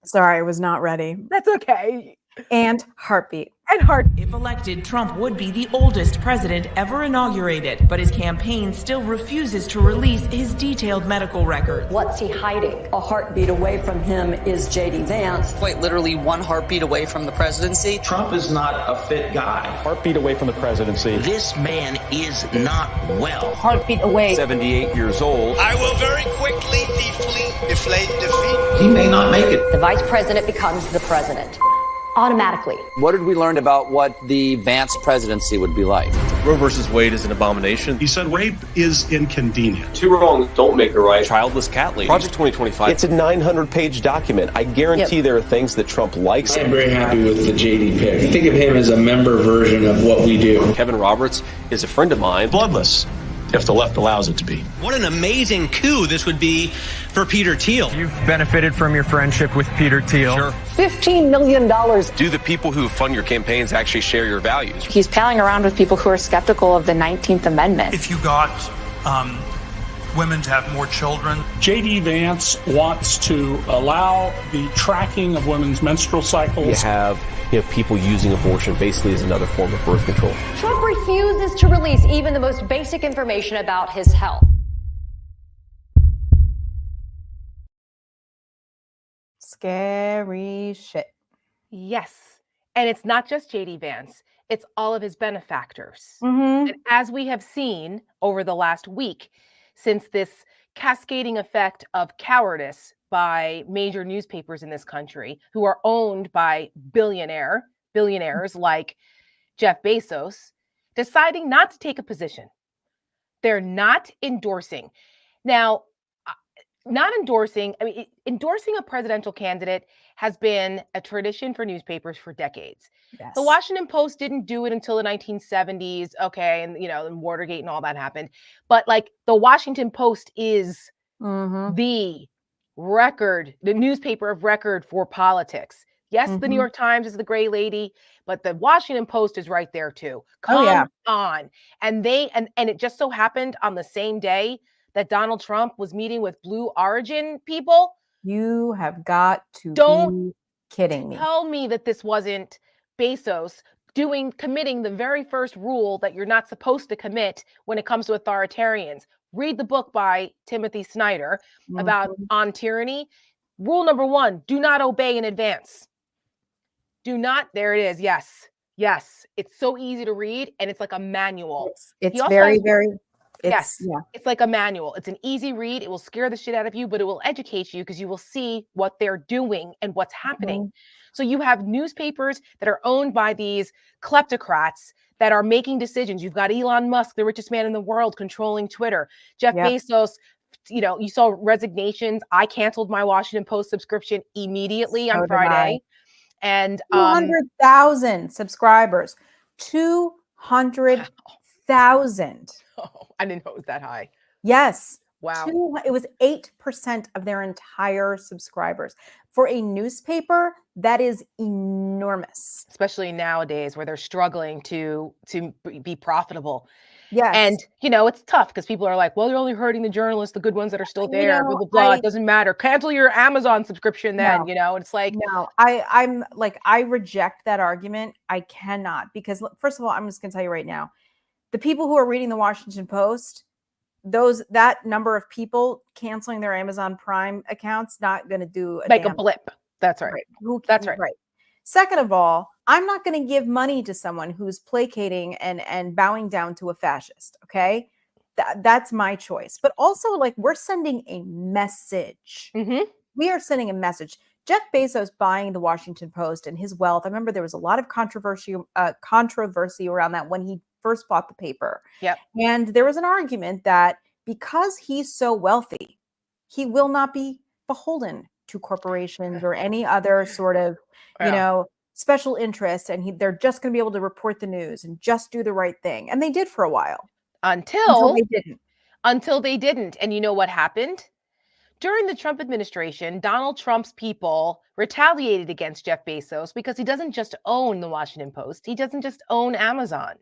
[SPEAKER 2] Sorry, I was not ready.
[SPEAKER 1] That's okay.
[SPEAKER 2] And Heartbeat.
[SPEAKER 1] And Heartbeat.
[SPEAKER 19] If elected, Trump would be the oldest president ever inaugurated, but his campaign still refuses to release his detailed medical records.
[SPEAKER 20] What's he hiding? A heartbeat away from him is J.D. Vance.
[SPEAKER 21] Quite literally one heartbeat away from the presidency.
[SPEAKER 22] Trump is not a fit guy.
[SPEAKER 13] Heartbeat away from the presidency.
[SPEAKER 22] This man is not well.
[SPEAKER 20] Heartbeat away.
[SPEAKER 13] 78 years old.
[SPEAKER 23] I will very quickly deflate defeat.
[SPEAKER 22] He may not make it.
[SPEAKER 20] The vice president becomes the president. Automatically.
[SPEAKER 21] What did we learn about what the Vance presidency would be like?
[SPEAKER 13] Roe versus Wade is an abomination.
[SPEAKER 24] He said rape is inconvenient.
[SPEAKER 17] Two wrongs don't make a right.
[SPEAKER 13] Childless cat lady.
[SPEAKER 17] Project 2025.
[SPEAKER 13] It's a 900-page document. I guarantee there are things that Trump likes.
[SPEAKER 22] I'm very happy with the JD pick. Think of him as a member version of what we do.
[SPEAKER 13] Kevin Roberts is a friend of mine.
[SPEAKER 24] Bloodless, if the left allows it to be.
[SPEAKER 25] What an amazing coup this would be for Peter Thiel.
[SPEAKER 26] You've benefited from your friendship with Peter Thiel.
[SPEAKER 13] Sure.
[SPEAKER 20] $15 million.
[SPEAKER 13] Do the people who fund your campaigns actually share your values?
[SPEAKER 18] He's palling around with people who are skeptical of the 19th Amendment.
[SPEAKER 27] If you got women to have more children.
[SPEAKER 28] J.D. Vance wants to allow the tracking of women's menstrual cycles.
[SPEAKER 13] You have people using abortion basically as another form of birth control.
[SPEAKER 20] Trump refuses to release even the most basic information about his health.
[SPEAKER 2] Scary shit.
[SPEAKER 1] Yes. And it's not just JD Vance, it's all of his benefactors.
[SPEAKER 2] Mm-hmm.
[SPEAKER 1] And as we have seen over the last week, since this cascading effect of cowardice by major newspapers in this country who are owned by billionaires like Jeff Bezos, deciding not to take a position. They're not endorsing. Now, endorsing a presidential candidate has been a tradition for newspapers for decades.
[SPEAKER 2] Yes.
[SPEAKER 1] The Washington Post didn't do it until the 1970s. Okay. And, and Watergate and all that happened. But the Washington Post is the newspaper of record for politics. Yes, the New York Times is the gray lady, but the Washington Post is right there too. Come on. And it just so happened on the same day that Donald Trump was meeting with Blue Origin people.
[SPEAKER 2] You have got to be kidding me.
[SPEAKER 1] Tell me that this wasn't Bezos committing the very first rule that you're not supposed to commit when it comes to authoritarians. Read the book by Timothy Snyder about On Tyranny. Rule number 1, do not obey in advance. Do not, there it is. Yes. It's so easy to read and it's like a manual.
[SPEAKER 2] It's very,
[SPEAKER 1] it's like a manual. It's an easy read. It will scare the shit out of you, but it will educate you because you will see what they're doing and what's happening. So you have newspapers that are owned by these kleptocrats that are making decisions. You've got Elon Musk, the richest man in the world, controlling Twitter. Jeff Bezos, you saw resignations. I canceled my Washington Post subscription immediately on Friday. And
[SPEAKER 2] 200,000 subscribers. 200,000.
[SPEAKER 1] Oh, I didn't know it was that high.
[SPEAKER 2] Yes.
[SPEAKER 1] Wow.
[SPEAKER 2] It was 8% of their entire subscribers. For a newspaper, that is enormous.
[SPEAKER 1] Especially nowadays where they're struggling to be profitable.
[SPEAKER 2] Yes.
[SPEAKER 1] And, it's tough because people are like, well, you're only hurting the journalists, the good ones that are still there, blah, blah, blah. It doesn't matter. Cancel your Amazon subscription then, it's like.
[SPEAKER 2] No, I reject that argument. I cannot, because first of all, I'm just going to tell you right now, the people who are reading the Washington Post, that number of people canceling their Amazon Prime accounts, not going to do a
[SPEAKER 1] blip. That's right. That's right.
[SPEAKER 2] Second of all, I'm not going to give money to someone who's placating and bowing down to a fascist. Okay. That's my choice. But also, we're sending a message. We are sending a message. Jeff Bezos buying the Washington Post and his wealth. I remember there was a lot of controversy around that when he first bought the paper.
[SPEAKER 1] Yep.
[SPEAKER 2] And there was an argument that because he's so wealthy, he will not be beholden to corporations or any other sort of, you know, special interests, and they're just going to be able to report the news and just do the right thing. And they did for a while. Until they didn't.
[SPEAKER 1] Until they didn't. And you know what happened? During the Trump administration, Donald Trump's people retaliated against Jeff Bezos because he doesn't just own the Washington Post. He doesn't just own Amazon.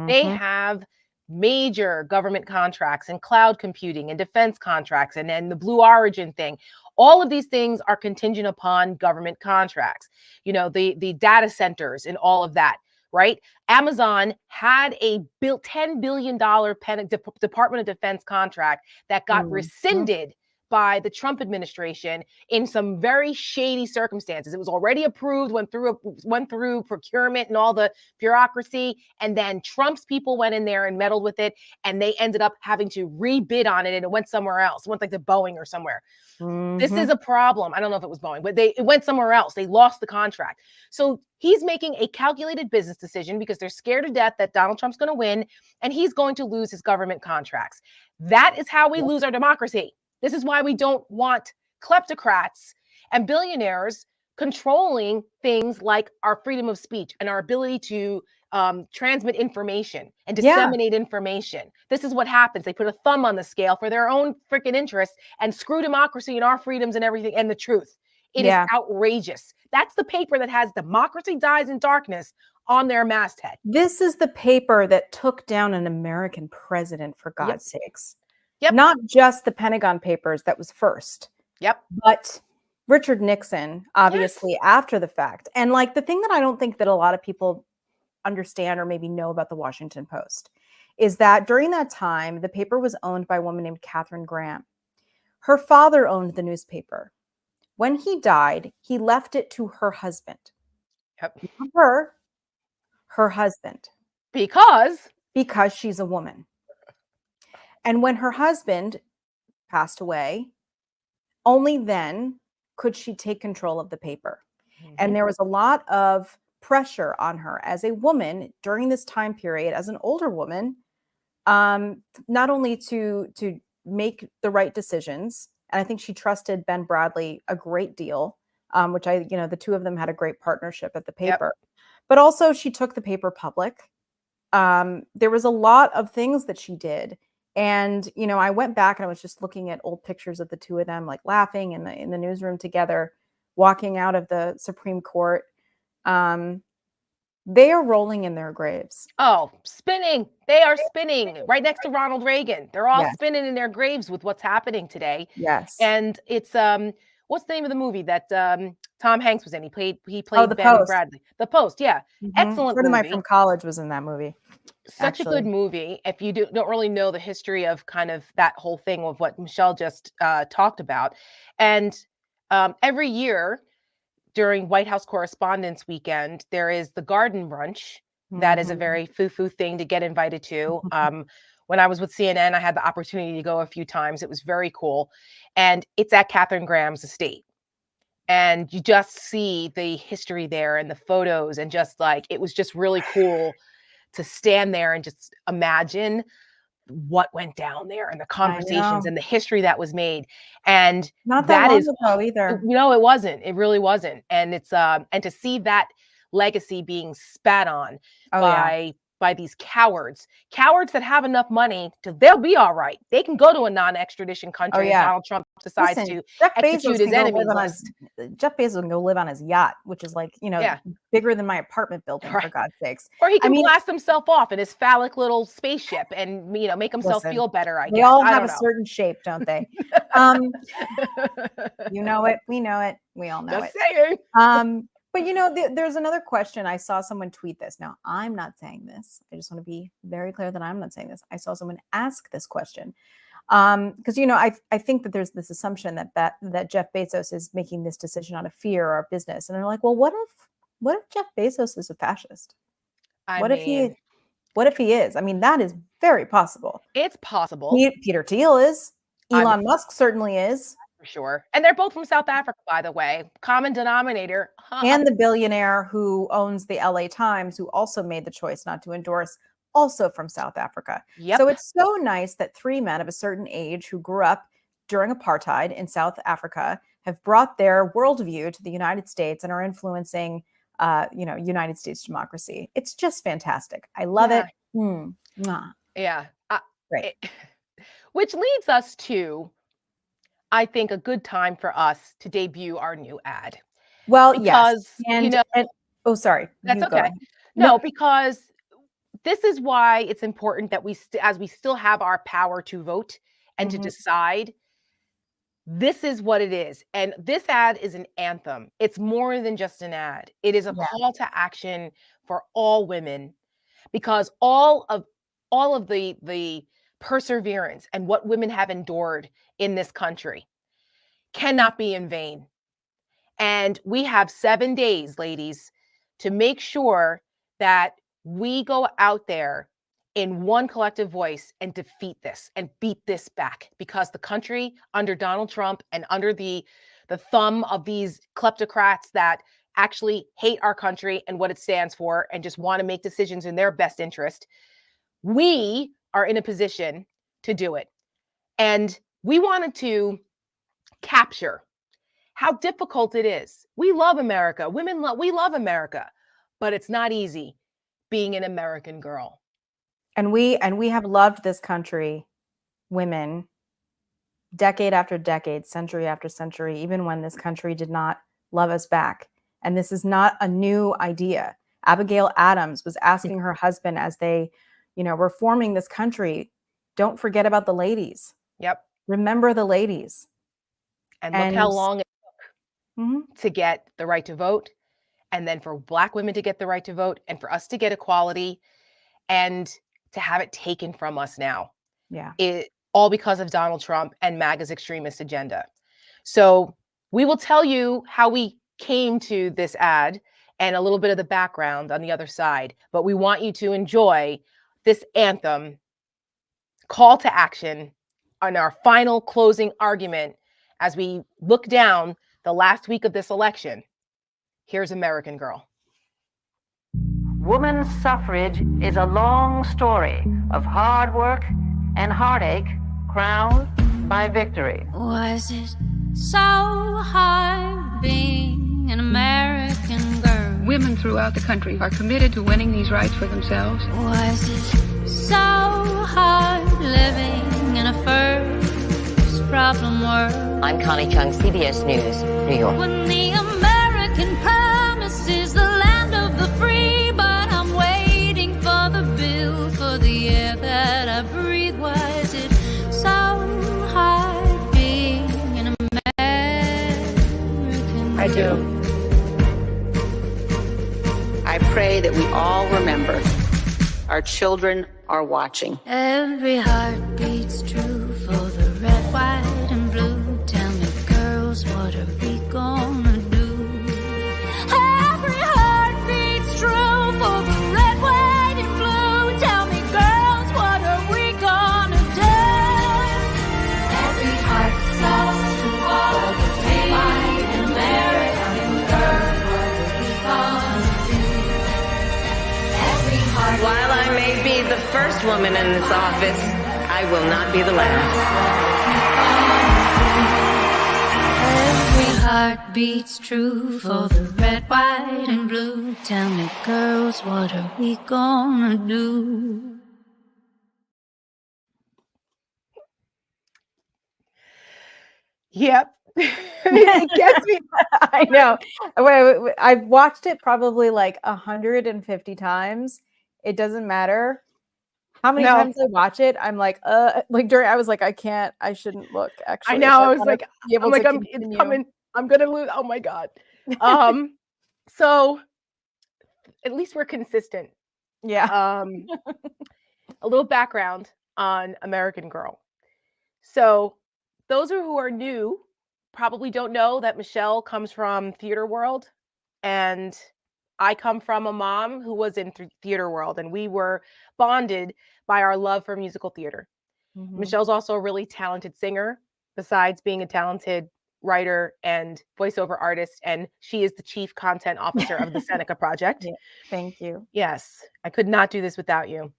[SPEAKER 1] They have major government contracts and cloud computing and defense contracts and then the Blue Origin thing. All of these things are contingent upon government contracts. You know, the data centers and all of that, right? Amazon had a $10 billion Department of Defense contract that got rescinded by the Trump administration in some very shady circumstances. It was already approved, went through procurement and all the bureaucracy, and then Trump's people went in there and meddled with it, and they ended up having to rebid on it, and it went somewhere else. It went like to Boeing or somewhere. This is a problem. I don't know if it was Boeing, but it went somewhere else. They lost the contract. So he's making a calculated business decision because they're scared to death that Donald Trump's going to win, and he's going to lose his government contracts. That is how we lose our democracy. This is why we don't want kleptocrats and billionaires controlling things like our freedom of speech and our ability to transmit information and disseminate information. This is what happens. They put a thumb on the scale for their own freaking interests and screw democracy and our freedoms and everything and the truth. It is outrageous. That's the paper that has "Democracy Dies in Darkness" on their masthead.
[SPEAKER 2] This is the paper that took down an American president, for God's sakes. Not just the Pentagon Papers that was first. But Richard Nixon, obviously, after the fact. And like the thing that I don't think that a lot of people understand or maybe know about the Washington Post is that during that time, the paper was owned by a woman named Katharine Graham. Her father owned the newspaper. When he died, he left it to her husband. Not her husband.
[SPEAKER 1] Because
[SPEAKER 2] she's a woman. And when her husband passed away, only then could she take control of the paper. And there was a lot of pressure on her as a woman during this time period, as an older woman, not only to make the right decisions. And I think she trusted Ben Bradley a great deal, which the two of them had a great partnership at the paper. But also she took the paper public. There was a lot of things that she did. And, I went back and I was just looking at old pictures of the two of them, like laughing in the newsroom together, walking out of the Supreme Court. They are rolling in their graves.
[SPEAKER 1] Oh, spinning. They are spinning right next to Ronald Reagan. They're all spinning in their graves with what's happening today.
[SPEAKER 2] Yes.
[SPEAKER 1] And it's, what's the name of the movie that Tom Hanks was in? He played
[SPEAKER 2] The
[SPEAKER 1] Ben
[SPEAKER 2] Post.
[SPEAKER 1] Bradley. The Post, yeah. Excellent
[SPEAKER 2] A friend of
[SPEAKER 1] movie.
[SPEAKER 2] mine from college was in that movie.
[SPEAKER 1] Such a good movie. If you don't really know the history of kind of that whole thing of what Michelle just talked about. And every year during White House Correspondents' Weekend, there is the garden brunch. That is a very foo-foo thing to get invited to. When I was with CNN, I had the opportunity to go a few times. It was very cool. And it's at Katharine Graham's estate. And you just see the history there and the photos and just like, it was just really cool to stand there and just imagine what went down there and the conversations and the history that was made. And
[SPEAKER 2] not that long ago either.
[SPEAKER 1] It wasn't. It really wasn't. And it's and to see that legacy being spat on by these cowards that have enough money they'll be all right. They can go to a non-extradition country if Donald Trump decides to execute his enemies list.
[SPEAKER 2] Jeff Bezos can go live on his yacht, which is like, bigger than my apartment building, for God's sakes.
[SPEAKER 1] Or he can blast himself off in his phallic little spaceship and, make himself feel better, I guess.
[SPEAKER 2] They all have a certain shape, don't they? You know it. We know it. We all know
[SPEAKER 1] Just
[SPEAKER 2] it.
[SPEAKER 1] saying.
[SPEAKER 2] But, there's another question. I saw someone tweet this. Now, I'm not saying this. I just want to be very clear that I'm not saying this. I saw someone ask this question. Because, I think that there's this assumption that Jeff Bezos is making this decision out of fear or business. And they're like, well, what if Jeff Bezos is a fascist? What if he is? I mean, that is very possible.
[SPEAKER 1] It's possible.
[SPEAKER 2] Peter Thiel is. Elon Musk certainly is.
[SPEAKER 1] For sure. And they're both from South Africa, by the way. Common denominator.
[SPEAKER 2] And the billionaire who owns the LA Times, who also made the choice not to endorse, also from South Africa. So it's so nice that three men of a certain age who grew up during apartheid in South Africa have brought their worldview to the United States and are influencing, United States democracy. It's just fantastic. I love it.
[SPEAKER 1] Yeah.
[SPEAKER 2] Right.
[SPEAKER 1] Which leads us to, I think, a good time for us to debut our new ad.
[SPEAKER 2] Well,
[SPEAKER 1] because,
[SPEAKER 2] yes. Oh, sorry.
[SPEAKER 1] That's okay. No, because this is why it's important that as we still have our power to vote and to decide, this is what it is. And this ad is an anthem. It's more than just an ad. It is a call to action for all women, because all of the perseverance and what women have endured in this country cannot be in vain. And we have 7 days, ladies, to make sure that we go out there in one collective voice and defeat this and beat this back, because the country under Donald Trump and under the thumb of these kleptocrats that actually hate our country and what it stands for and just want to make decisions in their best interest, we are in a position to do it. And we wanted to capture how difficult it is. We love America. We love America, but it's not easy being an American girl.
[SPEAKER 2] And we have loved this country, women, decade after decade, century after century, even when this country did not love us back. And this is not a new idea. Abigail Adams was asking her husband as they, were forming this country, don't forget about the ladies.
[SPEAKER 1] Yep.
[SPEAKER 2] Remember the ladies.
[SPEAKER 1] And look how long it took to get the right to vote, and then for Black women to get the right to vote, and for us to get equality, and to have it taken from us now.
[SPEAKER 2] Yeah.
[SPEAKER 1] It all because of Donald Trump and MAGA's extremist agenda. So we will tell you how we came to this ad and a little bit of the background on the other side, but we want you to enjoy this anthem, call to action, on our final closing argument as we look down the last week of this election. Here's American Girl.
[SPEAKER 3] Women's suffrage is a long story of hard work and heartache crowned by victory.
[SPEAKER 4] Was it so hard being an American girl?
[SPEAKER 5] Women throughout the country are committed to winning these rights for themselves.
[SPEAKER 4] Was it so hard living in a first problem world?
[SPEAKER 6] I'm Connie Chung, CBS News, New York.
[SPEAKER 4] When the American promise is the land of the free, but I'm waiting for the bill for the air that I breathe. Was it so hard being an American?
[SPEAKER 6] I do. I pray that we all remember our children are watching.
[SPEAKER 4] Every heart beats true for the red, white, and blue. Tell me, girls, what are we gonna do? Every heart beats true for the red, white, and blue. Tell me, girls, what are we gonna do? Every heart stops to walk the white and American girl. What are we gonna do? Every heart.
[SPEAKER 6] While I may be the first woman in this office, I will not be the last.
[SPEAKER 4] Every heart beats true for the red, white, and blue. Tell me, girls, what are we gonna do?
[SPEAKER 1] Yep. It gets me.
[SPEAKER 2] I know. I've watched it probably like 150 times. It doesn't matter how many times I watch it. I'm like I was like, I shouldn't look, actually.
[SPEAKER 1] I know. I was like, it's coming. I'm gonna lose. Oh my God. So at least we're consistent.
[SPEAKER 2] Yeah.
[SPEAKER 1] A little background on American Girl. So those who are new probably don't know that Michelle comes from theater world, and I come from a mom who was in theater world, and we were bonded by our love for musical theater. Mm-hmm. Michelle's also a really talented singer, besides being a talented writer and voiceover artist, and she is the chief content officer of the Seneca Project.
[SPEAKER 2] Yeah, thank you.
[SPEAKER 1] Yes, I could not do this without you.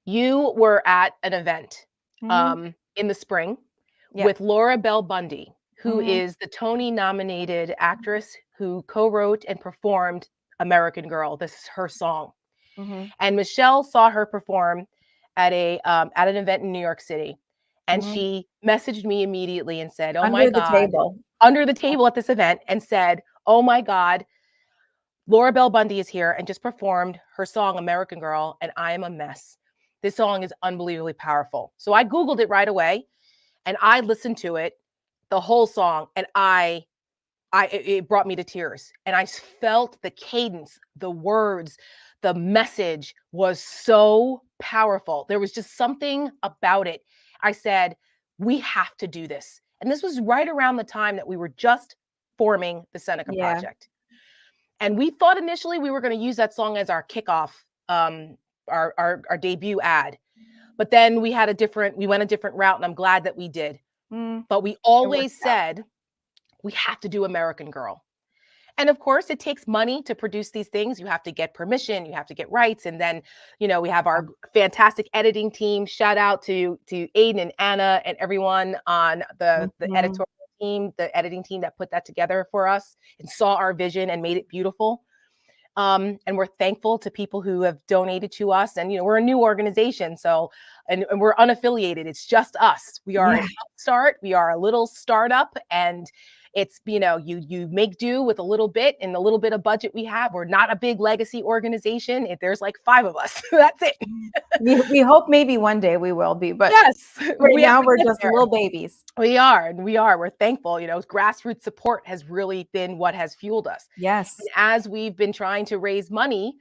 [SPEAKER 1] You were at an event in the spring with Laura Bell Bundy, who is the Tony-nominated actress who co-wrote and performed American Girl. This is her song. And Michelle saw her perform at an event in New York City. And she messaged me immediately and said, "Oh my God," under the table at this event, and said, "Oh my God, Laura Bell Bundy is here and just performed her song American Girl, and I am a mess. This song is unbelievably powerful." So I Googled it right away and I listened to it, the whole song, and it brought me to tears. And I felt the cadence, the words, the message was so powerful. There was just something about it. I said, we have to do this. And this was right around the time that we were just forming the Seneca Project. And we thought initially we were going to use that song as our kickoff, our debut ad. But then we went a different route, and I'm glad that we did. But we always said, we have to do American Girl. And of course, it takes money to produce these things. You have to get permission, you have to get rights. And then, we have our fantastic editing team. Shout out to Aiden and Anna and everyone on the editorial team, the editing team that put that together for us and saw our vision and made it beautiful. And we're thankful to people who have donated to us. And, we're a new organization. So, and we're unaffiliated. It's just us. We are an upstart. We are a little startup. And it's, you make do with a little bit and the little bit of budget we have. We're not a big legacy organization. There's like 5 of us. That's it.
[SPEAKER 2] we hope maybe one day we will be, but
[SPEAKER 1] yes,
[SPEAKER 2] right now we're just little babies.
[SPEAKER 1] We are. We're thankful. Grassroots support has really been what has fueled us.
[SPEAKER 2] Yes.
[SPEAKER 1] And as we've been trying to raise money,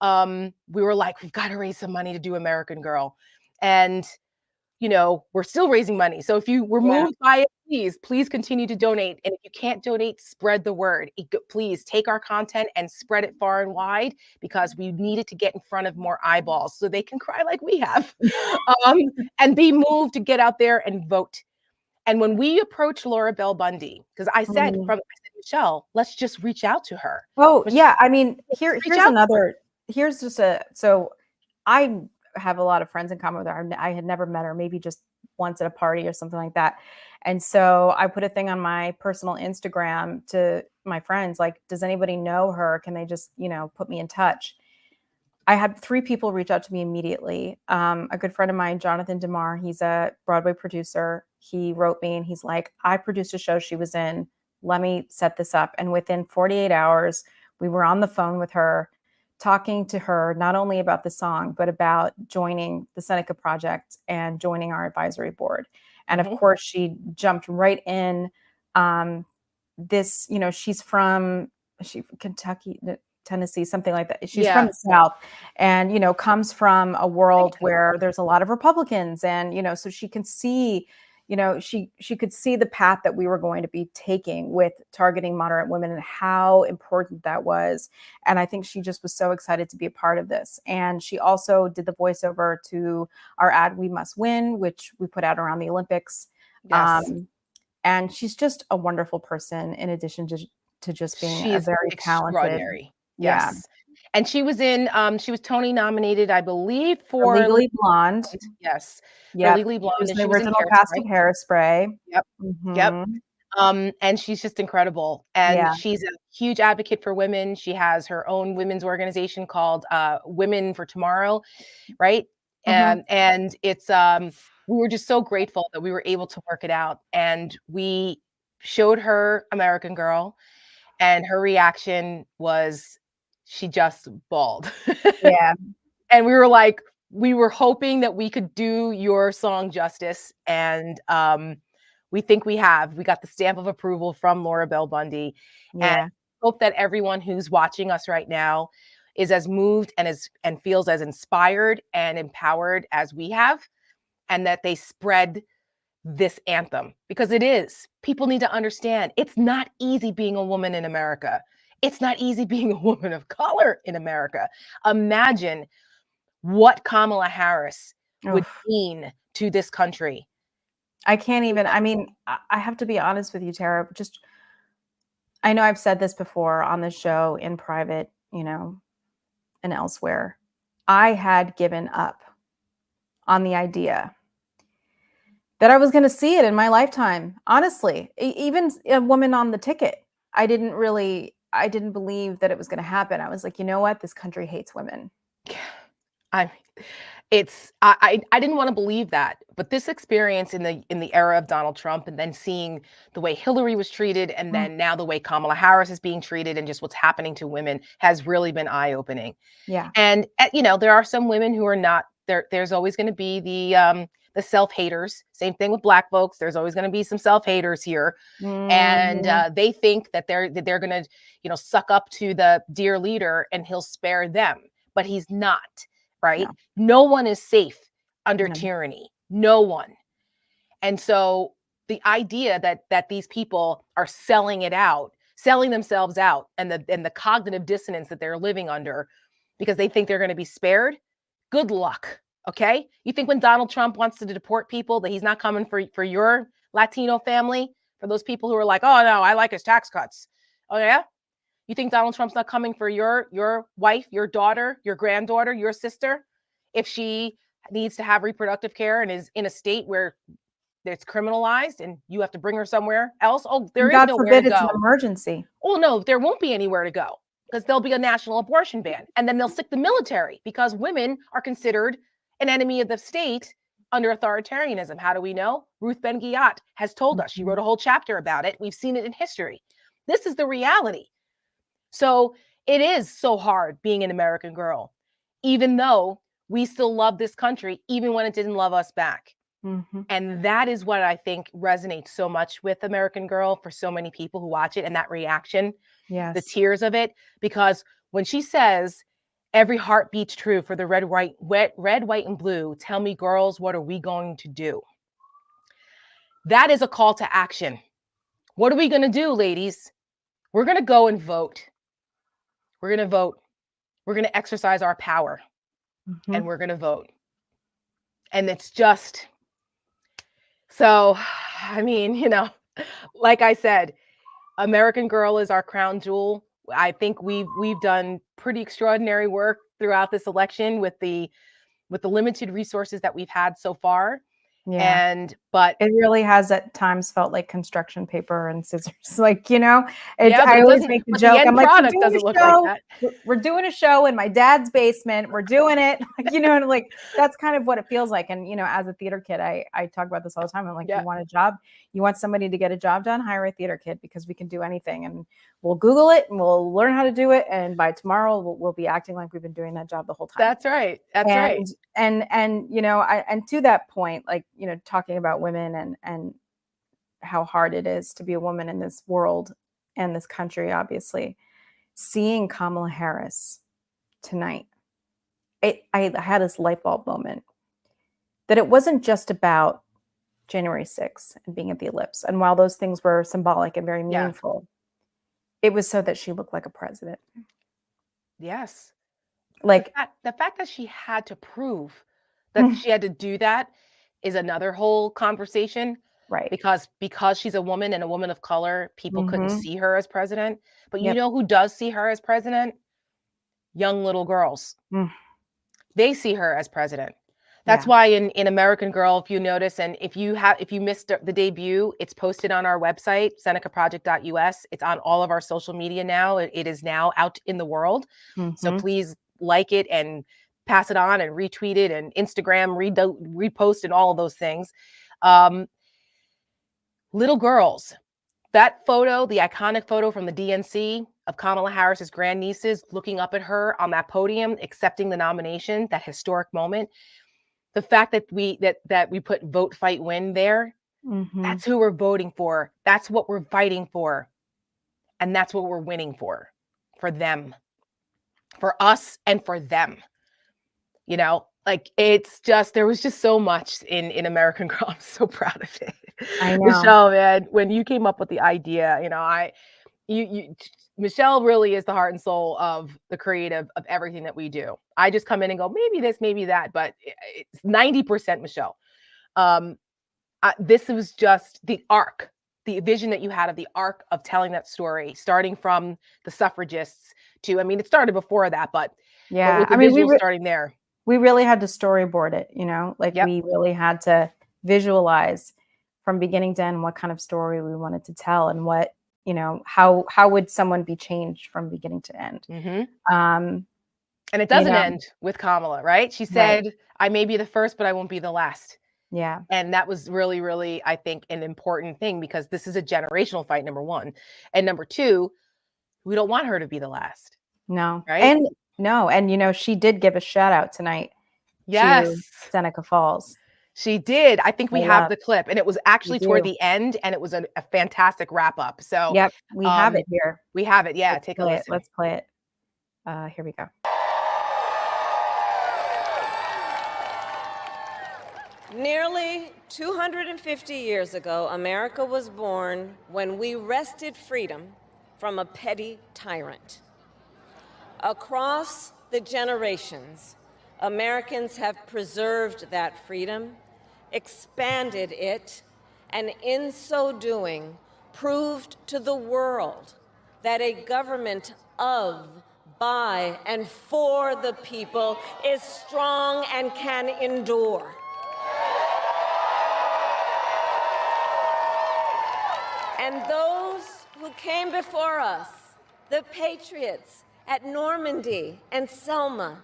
[SPEAKER 1] we were like, we've got to raise some money to do American Girl. And we're still raising money. So if you were moved by it, please continue to donate. And if you can't donate, spread the word. Please take our content and spread it far and wide, because we need it to get in front of more eyeballs so they can cry like we have, and be moved to get out there and vote. And when we approached Laura Bell Bundy, because I said, Michelle, let's just reach out to her.
[SPEAKER 2] Oh, yeah. I mean, here's so I have a lot of friends in common with her. I had never met her, maybe just once at a party or something like that. And so I put a thing on my personal Instagram to my friends, like, does anybody know her? Can they just, put me in touch? I had 3 people reach out to me immediately. A good friend of mine, Jonathan DeMar, he's a Broadway producer. He wrote me and he's like, I produced a show she was in. Let me set this up. And within 48 hours, we were on the phone with her, talking to her not only about the song, but about joining the Seneca Project and joining our advisory board. And of course, she jumped right in. She's from Kentucky, Tennessee, something like that. She's from the South and, comes from a world where there's a lot of Republicans. And, so she can see, she could see the path that we were going to be taking with targeting moderate women and how important that was. And I think she just was so excited to be a part of this. And she also did the voiceover to our ad, We Must Win, which we put out around the Olympics.
[SPEAKER 1] Yes.
[SPEAKER 2] And she's just a wonderful person, in addition to just being a very talented.
[SPEAKER 1] Yes. Yeah. And she was she was Tony nominated, I believe, for
[SPEAKER 2] Legally Blonde.
[SPEAKER 1] Yes.
[SPEAKER 2] Yeah.
[SPEAKER 1] Legally Blonde.
[SPEAKER 2] She was the original cast of Hairspray.
[SPEAKER 1] Yep. Yep. And she's just incredible. And she's a huge advocate for women. She has her own women's organization called Women for Tomorrow. Right. And it's we were just so grateful that we were able to work it out. And we showed her American Girl, and her reaction was, she just bawled.
[SPEAKER 2] Yeah.
[SPEAKER 1] And we were like, we were hoping that we could do your song justice. And we think we have. We got the stamp of approval from Laura Bell Bundy.
[SPEAKER 2] Yeah.
[SPEAKER 1] And hope that everyone who's watching us right now is as moved and feels as inspired and empowered as we have, and that they spread this anthem, because it is. People need to understand it's not easy being a woman in America. It's not easy being a woman of color in America. Imagine what Kamala Harris would mean to this country.
[SPEAKER 2] I can't even, I have to be honest with you, Tara, I know I've said this before on the show, in private, and elsewhere. I had given up on the idea that I was going to see it in my lifetime. Honestly, even a woman on the ticket, I didn't believe that it was going to happen. I was like, you know what? This country hates women.
[SPEAKER 1] I didn't want to believe that, but this experience in the era of Donald Trump, and then seeing the way Hillary was treated, and then now the way Kamala Harris is being treated, and just what's happening to women has really been eye-opening.
[SPEAKER 2] Yeah.
[SPEAKER 1] And there are some women who are not there. There's always going to be the self-haters. Same thing with Black folks. There's always going to be some self-haters here, and they think that they're going to suck up to the dear leader and he'll spare them, but he's not. Right? No one is safe under tyranny. No one. And so the idea that these people are selling themselves out, and the cognitive dissonance that they're living under because they think they're going to be spared, good luck. Okay? You think when Donald Trump wants to deport people that he's not coming for your Latino family, for those people who are like, oh no, I like his tax cuts. Oh yeah? You think Donald Trump's not coming for your wife, your daughter, your granddaughter, your sister, if she needs to have reproductive care and is in a state where it's criminalized and you have to bring her somewhere else? Oh, there is nowhere to go.
[SPEAKER 2] It's an emergency.
[SPEAKER 1] Oh no, there won't be anywhere to go because there'll be a national abortion ban, and then they'll stick the military because women are considered an enemy of the state under authoritarianism. How do we know? Ruth Ben-Ghiat has told us. She wrote a whole chapter about it. We've seen it in history. This is the reality. So it is so hard being an American girl, even though we still love this country, even when it didn't love us back. And that is what I think resonates so much with American Girl for so many people who watch it, and that reaction, the tears of it, because when she says, every heart beats true for the red, white, and blue, tell me, girls, what are we going to do? That is a call to action. What are we going to do, ladies? We're going to go and vote. We're going to vote. We're going to exercise our power, and we're going to vote. And it's just, so, I mean, like I said, American Girl is our crown jewel. I think we've done pretty extraordinary work throughout this election with the limited resources that we've had so far.
[SPEAKER 2] Yeah.
[SPEAKER 1] But
[SPEAKER 2] it really has at times felt like construction paper and scissors. Like, I always make the joke. I'm like, we're doing a show in my dad's basement. We're doing it, and like, that's kind of what it feels like. And, as a theater kid, I talk about this all the time. I'm like, you want a job, you want somebody to get a job done, hire a theater kid, because we can do anything, and we'll Google it and we'll learn how to do it. And by tomorrow we'll be acting like we've been doing that job the whole time.
[SPEAKER 1] That's right. Right.
[SPEAKER 2] And and to that point, like, talking about women and how hard it is to be a woman in this world and this country, obviously, seeing Kamala Harris tonight, I had this light bulb moment that it wasn't just about January 6th and being at the ellipse. And while those things were symbolic and very meaningful, it was so that she looked like a president.
[SPEAKER 1] Yes.
[SPEAKER 2] Like
[SPEAKER 1] the fact that she had to prove that she had to do that is another whole conversation.
[SPEAKER 2] Right.
[SPEAKER 1] Because she's a woman and a woman of color, people couldn't see her as president. But you know who does see her as president? Young little girls. They see her as president. That's why in American Girl, if you notice, and if you missed the debut, it's posted on our website, senecaproject.us. It's on all of our social media now. It is now out in the world. So please like it and pass it on and retweet it and Instagram, repost and all of those things. Little girls, that photo, the iconic photo from the DNC of Kamala Harris's grandnieces looking up at her on that podium, accepting the nomination, that historic moment. The fact that we put vote, fight, win there, that's who we're voting for. That's what we're fighting for. And that's what we're winning for them, for us and for them. Like, it's just, there was just so much in American Girl. I'm so proud of it.
[SPEAKER 2] I know.
[SPEAKER 1] Michelle, man, when you came up with the idea, Michelle really is the heart and soul of the creative of everything that we do. I just come in and go, maybe this, maybe that, but it's 90% Michelle. This was just the arc, the vision that you had of the arc of telling that story, starting from the suffragists to, it started before that, but
[SPEAKER 2] yeah,
[SPEAKER 1] we were starting there.
[SPEAKER 2] We really had to storyboard it, we really had to visualize from beginning to end what kind of story we wanted to tell, and what, you know, how would someone be changed from beginning to end.
[SPEAKER 1] And it doesn't end with Kamala, right? She said, I may be the first, but I won't be the last.
[SPEAKER 2] Yeah.
[SPEAKER 1] And that was really, really, I think, an important thing, because this is a generational fight, number one. And number two, we don't want her to be the last.
[SPEAKER 2] No.
[SPEAKER 1] Right?
[SPEAKER 2] And you know, she did give a shout out tonight to Seneca Falls.
[SPEAKER 1] She did. I think we have the clip, and it was actually toward the end, and it was a fantastic wrap up. So
[SPEAKER 2] yep, we have it here.
[SPEAKER 1] We have it. Yeah, take a listen.
[SPEAKER 2] Let's play it. Here we go.
[SPEAKER 7] Nearly 250 years ago, America was born when we wrested freedom from a petty tyrant. Across the generations, Americans have preserved that freedom, expanded it, and in so doing, proved to the world that a government of, by, and for the people is strong and can endure. And those who came before us, the patriots at Normandy and Selma,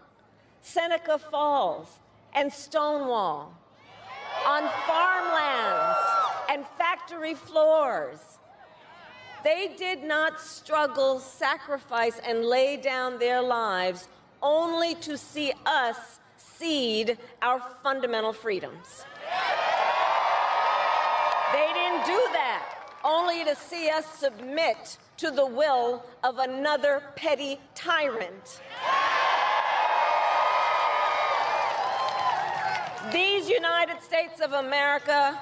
[SPEAKER 7] Seneca Falls and Stonewall, on farmlands and factory floors, they did not struggle, sacrifice, and lay down their lives only to see us cede our fundamental freedoms. They didn't do that only to see us submit to the will of another petty tyrant. These United States of America,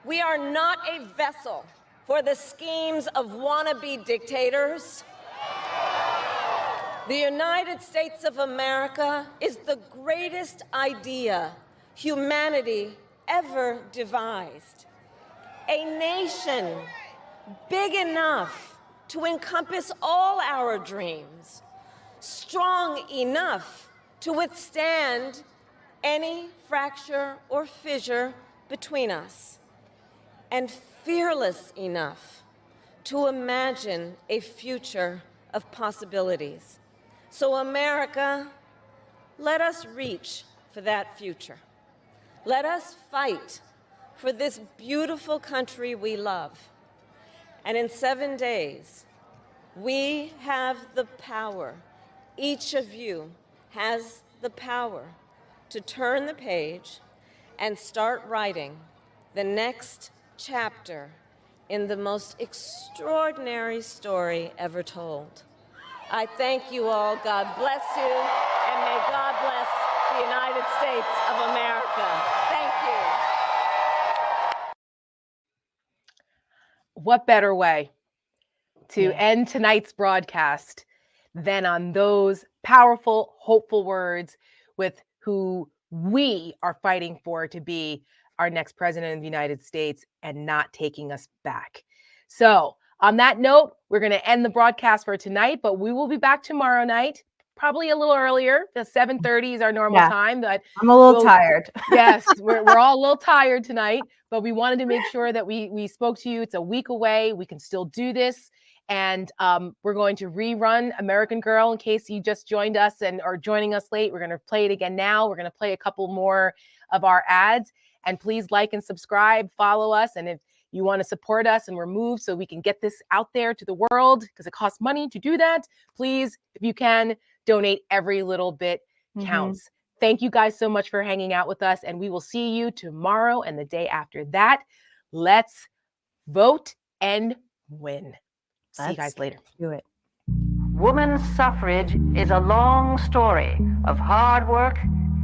[SPEAKER 7] we are not a vessel for the schemes of wannabe dictators. The United States of America is the greatest idea humanity ever devised. A nation big enough to encompass all our dreams, strong enough to withstand any fracture or fissure between us, and fearless enough to imagine a future of possibilities. So, America, let us reach for that future. Let us fight for this beautiful country we love. And in 7 days, we have the power, each of you has the power to turn the page and start writing the next chapter in the most extraordinary story ever told. I thank you all. God bless you, and may God bless the United States of America. Thank you.
[SPEAKER 1] What better way to end tonight's broadcast than on those powerful, hopeful words with who we are fighting for to be our next president of the United States and not taking us back. So on that note, we're going to end the broadcast for tonight, but we will be back tomorrow night, probably a little earlier. The 7:30 is our normal time. But
[SPEAKER 2] I'm a little tired.
[SPEAKER 1] Yes, we're all a little tired tonight, but we wanted to make sure that we spoke to you. It's a week away. We can still do this. And we're going to rerun American Girl in case you just joined us and are joining us late. We're going to play it again now. We're going to play a couple more of our ads. And please like and subscribe, follow us. And if you want to support us and we're moved so we can get this out there to the world, because it costs money to do that, please, if you can, donate. Every little bit counts. Thank you guys so much for hanging out with us. And we will see you tomorrow and the day after that. Let's vote and win. See you guys later.
[SPEAKER 2] Do it.
[SPEAKER 3] Women's suffrage is a long story of hard work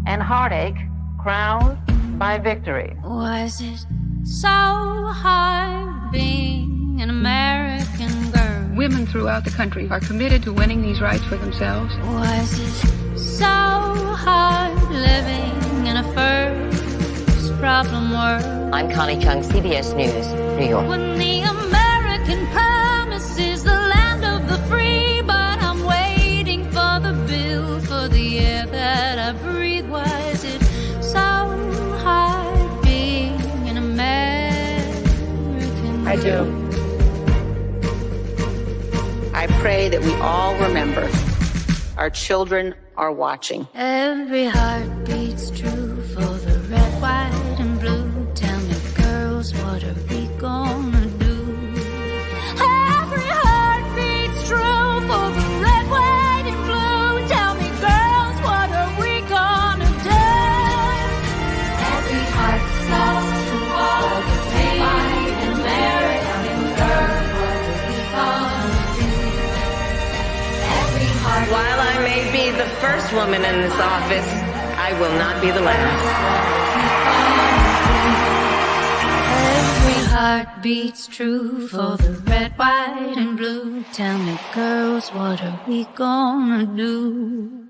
[SPEAKER 3] and heartache crowned by victory.
[SPEAKER 4] Was it so hard being an American girl?
[SPEAKER 5] Women throughout the country are committed to winning these rights for themselves.
[SPEAKER 4] Was it so hard living in a first problem world?
[SPEAKER 6] I'm Connie Chung, CBS News, New York.
[SPEAKER 4] When the American promise is the land of the free, but I'm waiting for the bill for the air that I breathe. Was it so hard being an
[SPEAKER 6] too. I pray that we all remember our children are watching.
[SPEAKER 4] Every heart beats true for the red, white, and blue. Tell me, girls, what are we gonna do? Every heart beats true for the red, white, and blue. Tell me, girls, what are we gonna do? Every heart lost to all the pain and American girls, what are we gonna do? Every heart.
[SPEAKER 7] While I may be the first woman in this office, I will not be the last.
[SPEAKER 4] Every heart beats true for the red, white, and blue. Tell me, girls, what are we gonna do?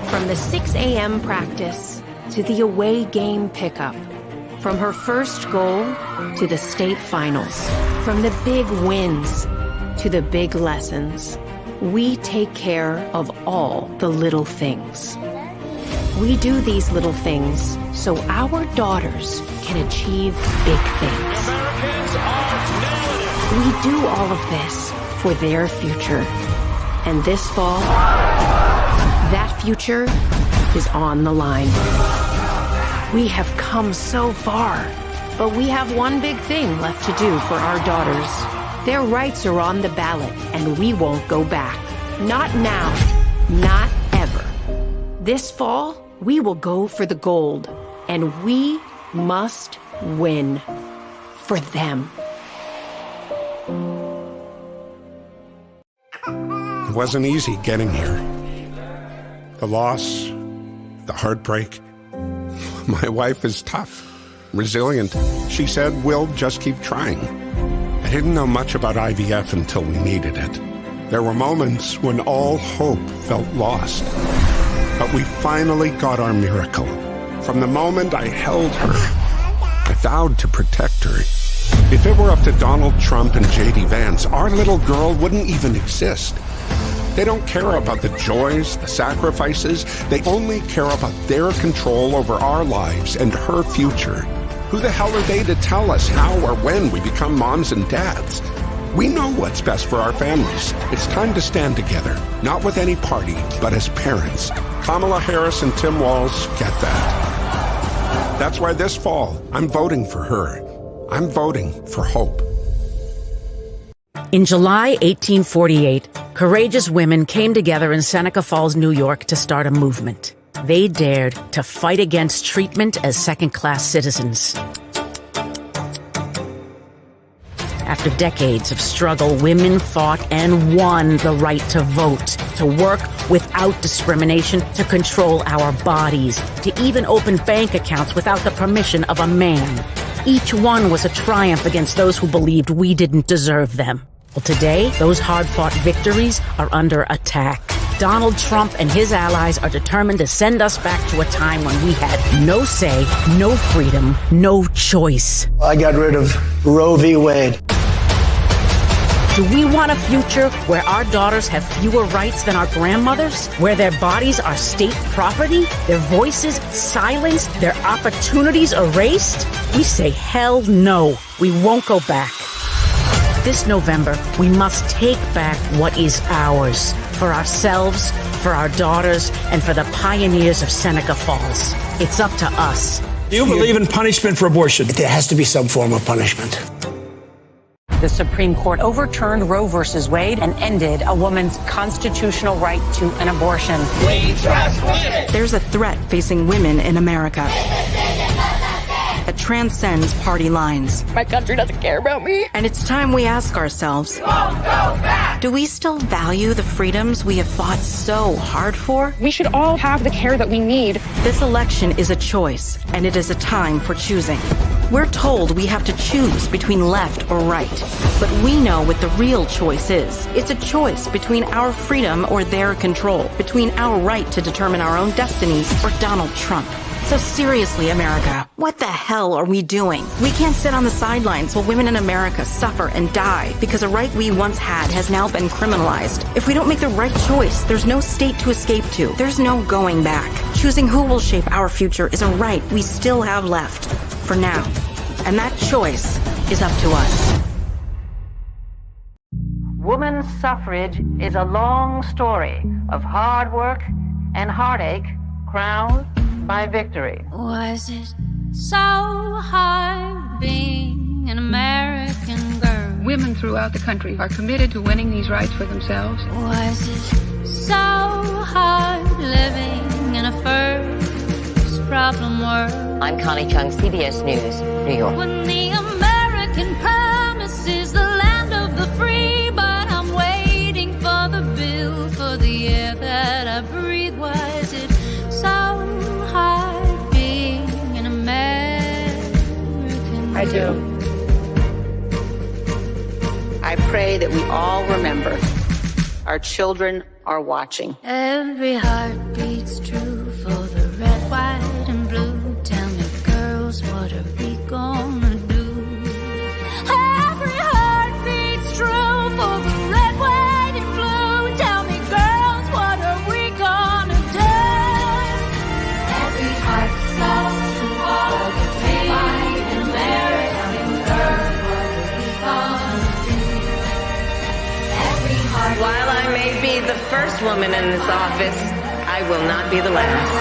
[SPEAKER 8] From the 6 a.m. practice to the away game pickup, from her first goal to the state finals, from the big wins to the big lessons, we take care of all the little things. We do these little things so our daughters can achieve big things. We do all of this for their future. And this fall, that future is on the line. We have come so far, but we have one big thing left to do for our daughters. Their rights are on the ballot, and we won't go back. Not now, not ever. This fall, we will go for the gold, and we must win for them.
[SPEAKER 9] It wasn't easy getting here. The loss, the heartbreak. My wife is tough, resilient. She said, we'll just keep trying. I didn't know much about IVF until we needed it. There were moments when all hope felt lost. But we finally got our miracle. From the moment I held her, I vowed to protect her. If it were up to Donald Trump and J.D. Vance, our little girl wouldn't even exist. They don't care about the joys, the sacrifices. They only care about their control over our lives and her future. Who the hell are they to tell us how or when we become moms and dads? We know what's best for our families. It's time to stand together, not with any party, but as parents. Kamala Harris and Tim Walz get that. That's why this fall, I'm voting for her. I'm voting for hope.
[SPEAKER 10] In July 1848, courageous women came together in Seneca Falls, New York to start a movement. They dared to fight against treatment as second-class citizens. After decades of struggle, women fought and won the right to vote, to work without discrimination, to control our bodies, to even open bank accounts without the permission of a man. Each one was a triumph against those who believed we didn't deserve them. Well, today, those hard-fought victories are under attack. Donald Trump and his allies are determined to send us back to a time when we had no say, no freedom, no choice.
[SPEAKER 11] I got rid of Roe v. Wade.
[SPEAKER 10] Do we want a future where our daughters have fewer rights than our grandmothers? Where their bodies are state property? Their voices silenced? Their opportunities erased? We say hell no. We won't go back. This November, we must take back what is ours. For ourselves, for our daughters, and for the pioneers of Seneca Falls. It's up to us.
[SPEAKER 11] Do you believe in punishment for abortion? There has to be some form of punishment.
[SPEAKER 12] The Supreme Court overturned Roe versus Wade and ended a woman's constitutional right to an abortion.
[SPEAKER 14] We trust women.
[SPEAKER 15] There's a threat facing women in America that transcends party lines.
[SPEAKER 14] My country doesn't care about me.
[SPEAKER 15] And it's time we ask ourselves, do we still value the freedoms we have fought so hard for?
[SPEAKER 14] We should all have the care that we need.
[SPEAKER 15] This election is a choice, and it is a time for choosing. We're told we have to choose between left or right, but we know what the real choice is. It's a choice between our freedom or their control, between our right to determine our own destinies or Donald Trump. So seriously, America, what the hell are we doing? We can't sit on the sidelines while women in America suffer and die because a right we once had has now been criminalized. If we don't make the right choice, there's no state to escape to. There's no going back. Choosing who will shape our future is a right we still have left. for now. And that choice is up to us.
[SPEAKER 3] Women's suffrage is a long story of hard work and heartache crowned by victory.
[SPEAKER 4] Was it so hard being an American girl?
[SPEAKER 5] Women throughout the country are committed to winning these rights for themselves.
[SPEAKER 4] Was it so hard living in a first problem world?
[SPEAKER 16] I'm Connie Chung, CBS News, New York.
[SPEAKER 4] When the American promise is the land of the free, but I'm waiting for the bill for the air that I breathe. Was it so hard being an American?
[SPEAKER 6] I do. I pray that we all remember our children are watching.
[SPEAKER 4] Every heart beats true for the red, white, and blue. Tell me, girls, what are we gonna do? Every heart beats true for the red, white, and blue. Tell me, girls, what are we gonna do? Every heart stops to walk the white and American girl. What are we gonna do? Every heart.
[SPEAKER 6] While I may be the first woman in this office, I will not be the last.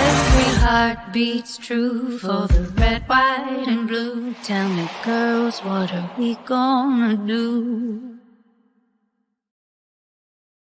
[SPEAKER 4] Every heart beats true for the red, white, and blue. Tell me, girls, what are we gonna do?